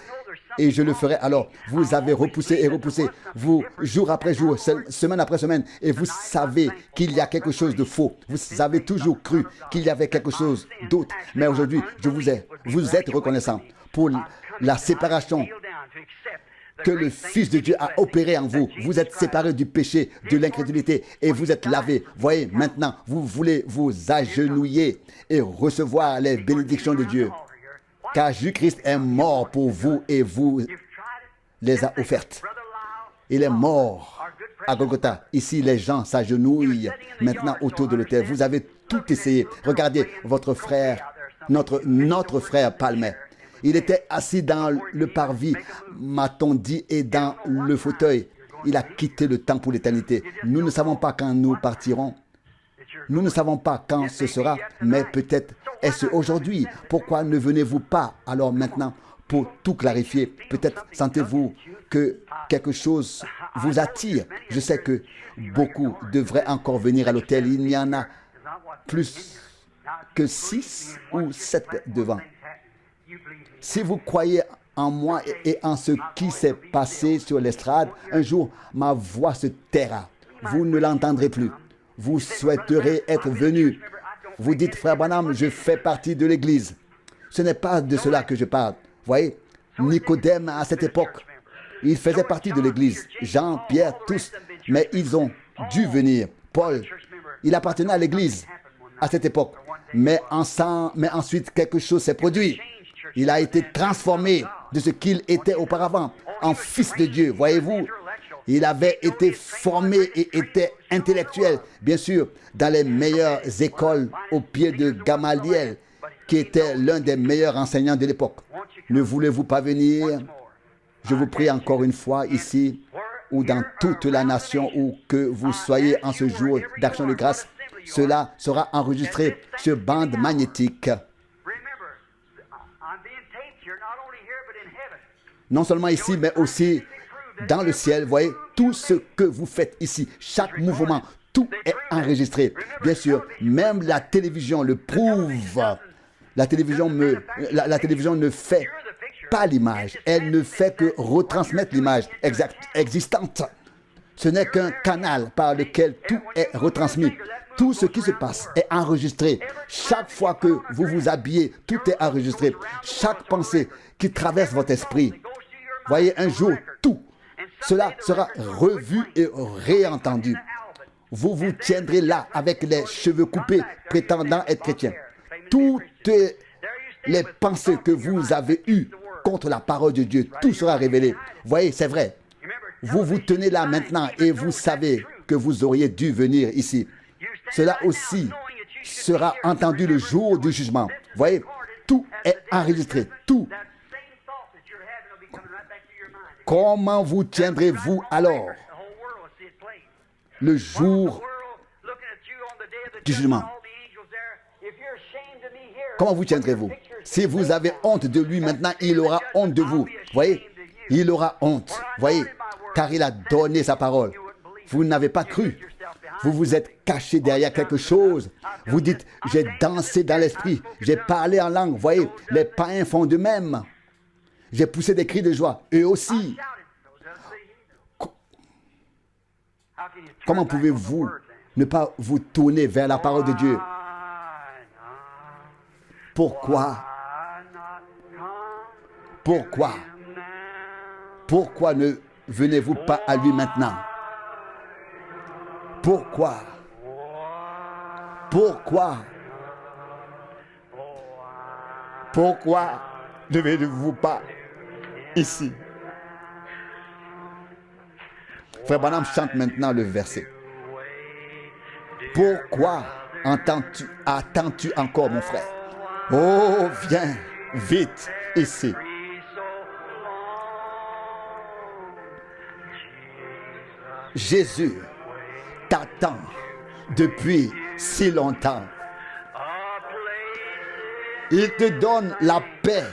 et je le ferai alors. Vous avez repoussé et repoussé, vous, jour après jour, semaine après semaine, et vous savez qu'il y a quelque chose de faux. Vous avez toujours cru qu'il y avait quelque chose d'autre. Mais aujourd'hui, vous êtes reconnaissant pour la séparation que le Fils de Dieu a opéré en vous. Vous êtes séparés du péché, de l'incrédulité et vous êtes lavés. Voyez, maintenant, vous voulez vous agenouiller et recevoir les bénédictions de Dieu. Car Jésus-Christ est mort pour vous et vous les a offertes. Il est mort à Golgotha. Ici, les gens s'agenouillent maintenant autour de l'autel. Vous avez tout essayé. Regardez votre frère, notre frère Palmer. Il était assis dans le parvis, m'a-t-on dit, et dans le fauteuil. Il a quitté le temps pour l'éternité. Nous ne savons pas quand nous partirons. Nous ne savons pas quand ce sera, mais peut-être est-ce aujourd'hui. Pourquoi ne venez-vous pas alors maintenant pour tout clarifier? Peut-être sentez-vous que quelque chose vous attire. Je sais que beaucoup devraient encore venir à l'hôtel. Il n'y en a plus que 6 ou 7 devant. Si vous croyez en moi et en ce qui s'est passé sur l'estrade, un jour, ma voix se taira. Vous ne l'entendrez plus. Vous souhaiterez être venu. Vous dites, frère Branham, je fais partie de l'Église. Ce n'est pas de cela que je parle. Voyez, Nicodème, à cette époque, il faisait partie de l'Église. Jean, Pierre, tous. Mais ils ont dû venir. Paul, il appartenait à l'Église à cette époque. Mais ensuite, quelque chose s'est produit. Il a été transformé de ce qu'il était auparavant en fils de Dieu. Voyez-vous, il avait été formé et était intellectuel, bien sûr, dans les meilleures écoles au pied de Gamaliel, qui était l'un des meilleurs enseignants de l'époque. Ne voulez-vous pas venir? Je vous prie encore une fois ici ou dans toute la nation où que vous soyez en ce jour d'action de grâce, cela sera enregistré sur bande magnétique. Non seulement ici, mais aussi dans le ciel. Voyez, tout ce que vous faites ici, chaque mouvement, tout est enregistré. Bien sûr, même la télévision le prouve. La télévision ne fait pas l'image. Elle ne fait que retransmettre l'image existante. Ce n'est qu'un canal par lequel tout est retransmis. Tout ce qui se passe est enregistré. Chaque fois que vous vous habillez, tout est enregistré. Chaque pensée qui traverse votre esprit. Voyez, un jour, tout cela sera revu et réentendu. Vous vous tiendrez là avec les cheveux coupés, prétendant être chrétien. Toutes les pensées que vous avez eues contre la parole de Dieu, tout sera révélé. Voyez, c'est vrai. Vous vous tenez là maintenant et vous savez que vous auriez dû venir ici. Cela aussi sera entendu le jour du jugement. Voyez, tout est enregistré, tout. Comment vous tiendrez-vous alors le jour du jugement? Comment vous tiendrez-vous? Si vous avez honte de lui maintenant, il aura honte de vous. Voyez, il aura honte. Voyez, car il a donné sa parole. Vous n'avez pas cru. Vous vous êtes caché derrière quelque chose. Vous dites, j'ai dansé dans l'esprit, j'ai parlé en langue. Voyez, les païens font de même. J'ai poussé des cris de joie. Eux aussi. Comment pouvez-vous ne pas vous tourner vers la parole de Dieu? Pourquoi? Pourquoi? Pourquoi ne venez-vous pas à lui maintenant? Pourquoi? Pourquoi? Pourquoi ne venez-vous pas ici? Frère Branham chante maintenant le verset. Pourquoi attends-tu encore, mon frère? Oh, viens vite ici. Jésus t'attend depuis si longtemps. Il te donne la paix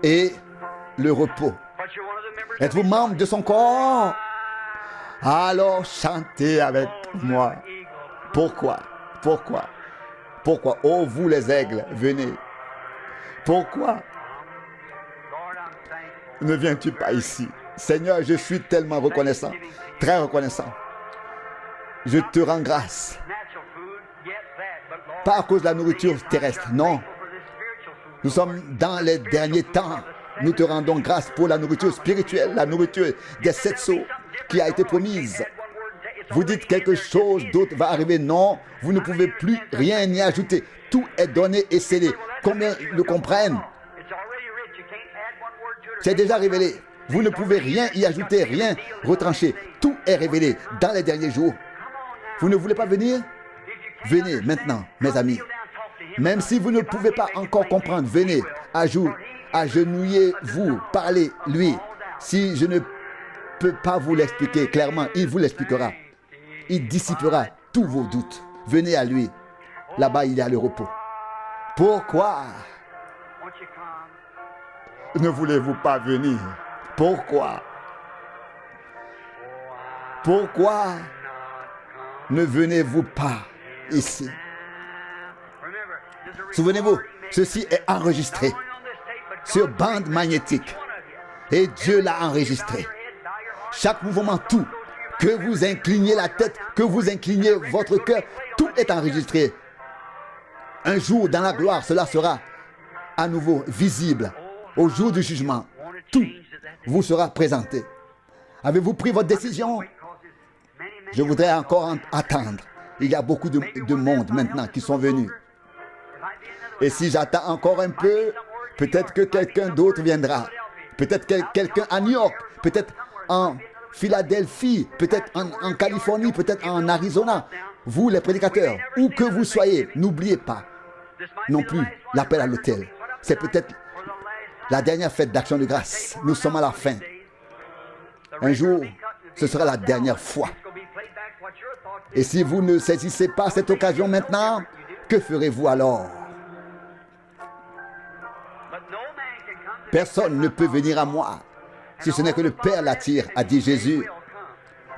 et le repos. Êtes-vous membre de son corps? Alors chantez avec moi. Pourquoi? Pourquoi? Pourquoi? Oh, vous les aigles, venez. Pourquoi ne viens-tu pas ici? Seigneur, je suis tellement reconnaissant, très reconnaissant. Je te rends grâce. Pas à cause de la nourriture terrestre, non. Nous sommes dans les derniers temps. Nous te rendons grâce pour la nourriture spirituelle, la nourriture des 7 sceaux qui a été promise. Vous dites quelque chose d'autre va arriver. Non, vous ne pouvez plus rien y ajouter. Tout est donné et scellé. Combien le comprennent? C'est déjà révélé. Vous ne pouvez rien y ajouter, rien retrancher. Tout est révélé dans les derniers jours. Vous ne voulez pas venir? Venez maintenant, mes amis. Même si vous ne pouvez pas encore comprendre, venez, agenouillez-vous, parlez-lui. Si je ne peux pas vous l'expliquer clairement, il vous l'expliquera. Il dissipera tous vos doutes. Venez à lui. Là-bas, il y a le repos. Pourquoi ne voulez-vous pas venir? Pourquoi? Pourquoi ne venez-vous pas ici? Souvenez-vous, ceci est enregistré sur bande magnétique. Et Dieu l'a enregistré. Chaque mouvement, tout. Que vous incliniez la tête, que vous incliniez votre cœur, tout est enregistré. Un jour, dans la gloire, cela sera à nouveau visible. Au jour du jugement, tout vous sera présenté. Avez-vous pris votre décision? Je voudrais encore attendre. Il y a beaucoup de monde maintenant qui sont venus. Et si j'attends encore un peu, peut-être que quelqu'un d'autre viendra. Peut-être quelqu'un à New York, peut-être en Philadelphie, peut-être en Californie, peut-être en Arizona. Vous, les prédicateurs, où que vous soyez, n'oubliez pas non plus l'appel à l'autel. C'est peut-être la dernière fête d'action de grâce. Nous sommes à la fin. Un jour, ce sera la dernière fois. Et si vous ne saisissez pas cette occasion maintenant, que ferez-vous alors? Personne ne peut venir à moi si ce n'est que le Père l'attire, a dit Jésus.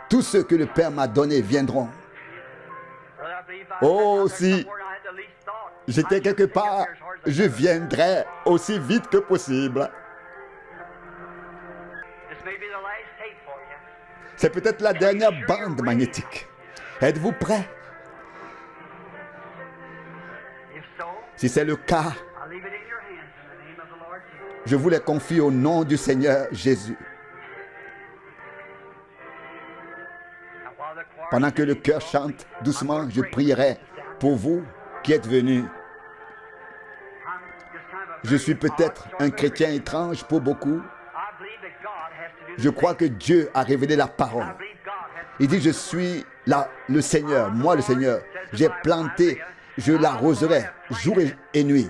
Tous ceux que le Père m'a donnés viendront. Oh, si j'étais quelque part, je viendrai aussi vite que possible. C'est peut-être la dernière bande magnétique. Êtes-vous prêts? Si c'est le cas, je vous les confie au nom du Seigneur Jésus. Pendant que le chœur chante doucement, je prierai pour vous qui êtes venus. Je suis peut-être un chrétien étrange pour beaucoup. Je crois que Dieu a révélé la parole. Il dit, je suis là, le Seigneur, moi le Seigneur. J'ai planté, je l'arroserai jour et nuit.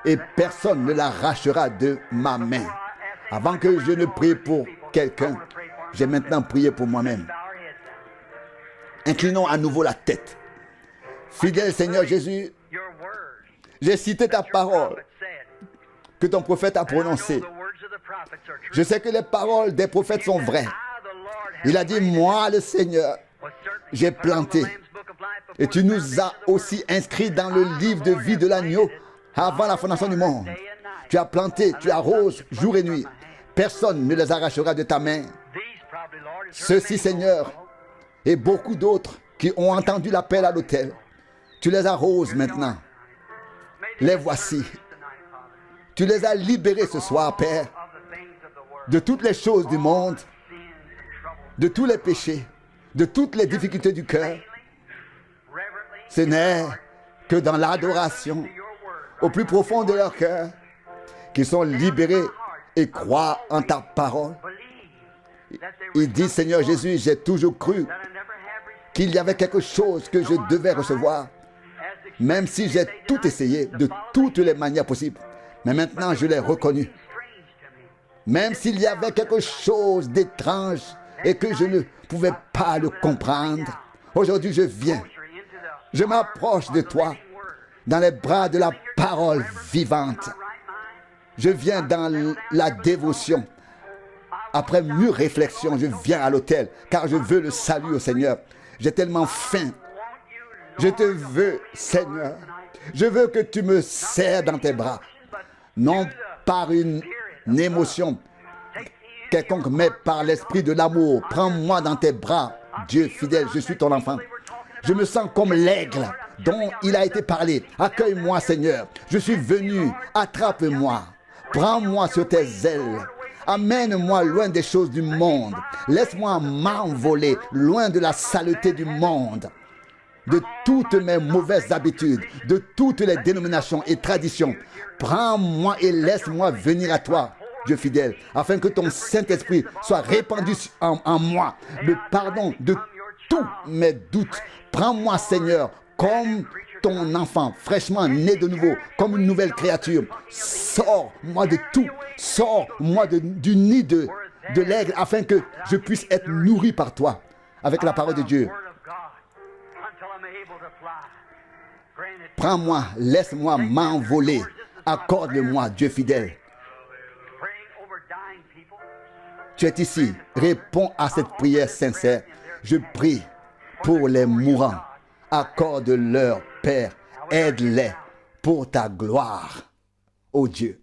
Et personne ne l'arrachera de ma main. Avant que je ne prie pour quelqu'un, j'ai maintenant prié pour moi-même. Inclinons à nouveau la tête. Fidèle Seigneur Jésus, j'ai cité ta parole que ton prophète a prononcée. Je sais que les paroles des prophètes sont vraies. Il a dit, moi le Seigneur, j'ai planté. Et tu nous as aussi inscrits dans le livre de vie de l'agneau avant la fondation du monde. Tu as planté, tu arroses jour et nuit. Personne ne les arrachera de ta main. Ceux-ci, Seigneur, et beaucoup d'autres qui ont entendu l'appel à l'autel, tu les arroses maintenant. Les voici. Tu les as libérés ce soir, Père, de toutes les choses du monde, de tous les péchés, de toutes les difficultés du cœur. Ce n'est que dans l'adoration, au plus profond de leur cœur, qu'ils sont libérés et croient en ta parole. Ils disent, Seigneur Jésus, j'ai toujours cru qu'il y avait quelque chose que je devais recevoir, même si j'ai tout essayé de toutes les manières possibles. Mais maintenant, je l'ai reconnu. Même s'il y avait quelque chose d'étrange et que je ne pouvais pas le comprendre, aujourd'hui je viens. Je m'approche de toi dans les bras de la parole vivante. Je viens dans la dévotion. Après mûre réflexion, je viens à l'autel car je veux le salut au Seigneur. J'ai tellement faim. Je te veux, Seigneur. Je veux que tu me serres dans tes bras. Non par une émotion quelconque, mais par l'esprit de l'amour. Prends-moi dans tes bras, Dieu fidèle, je suis ton enfant. Je me sens comme l'aigle dont il a été parlé. Accueille-moi, Seigneur. Je suis venu. Attrape-moi. Prends-moi sur tes ailes. Amène-moi loin des choses du monde. Laisse-moi m'envoler loin de la saleté du monde, de toutes mes mauvaises habitudes, de toutes les dénominations et traditions. Prends-moi et laisse-moi venir à toi, Dieu fidèle, afin que ton Saint-Esprit soit répandu en moi, le pardon de tous mes doutes. Prends-moi, Seigneur, comme ton enfant, fraîchement né de nouveau, comme une nouvelle créature. Sors-moi de tout. Sors-moi du nid de l'aigle, afin que je puisse être nourri par toi, avec la parole de Dieu. Prends-moi, laisse-moi m'envoler. Accorde-le-moi, Dieu fidèle. Tu es ici. Réponds à cette prière sincère. Je prie pour les mourants. Accorde-leur, Père. Aide-les pour ta gloire, ô Dieu.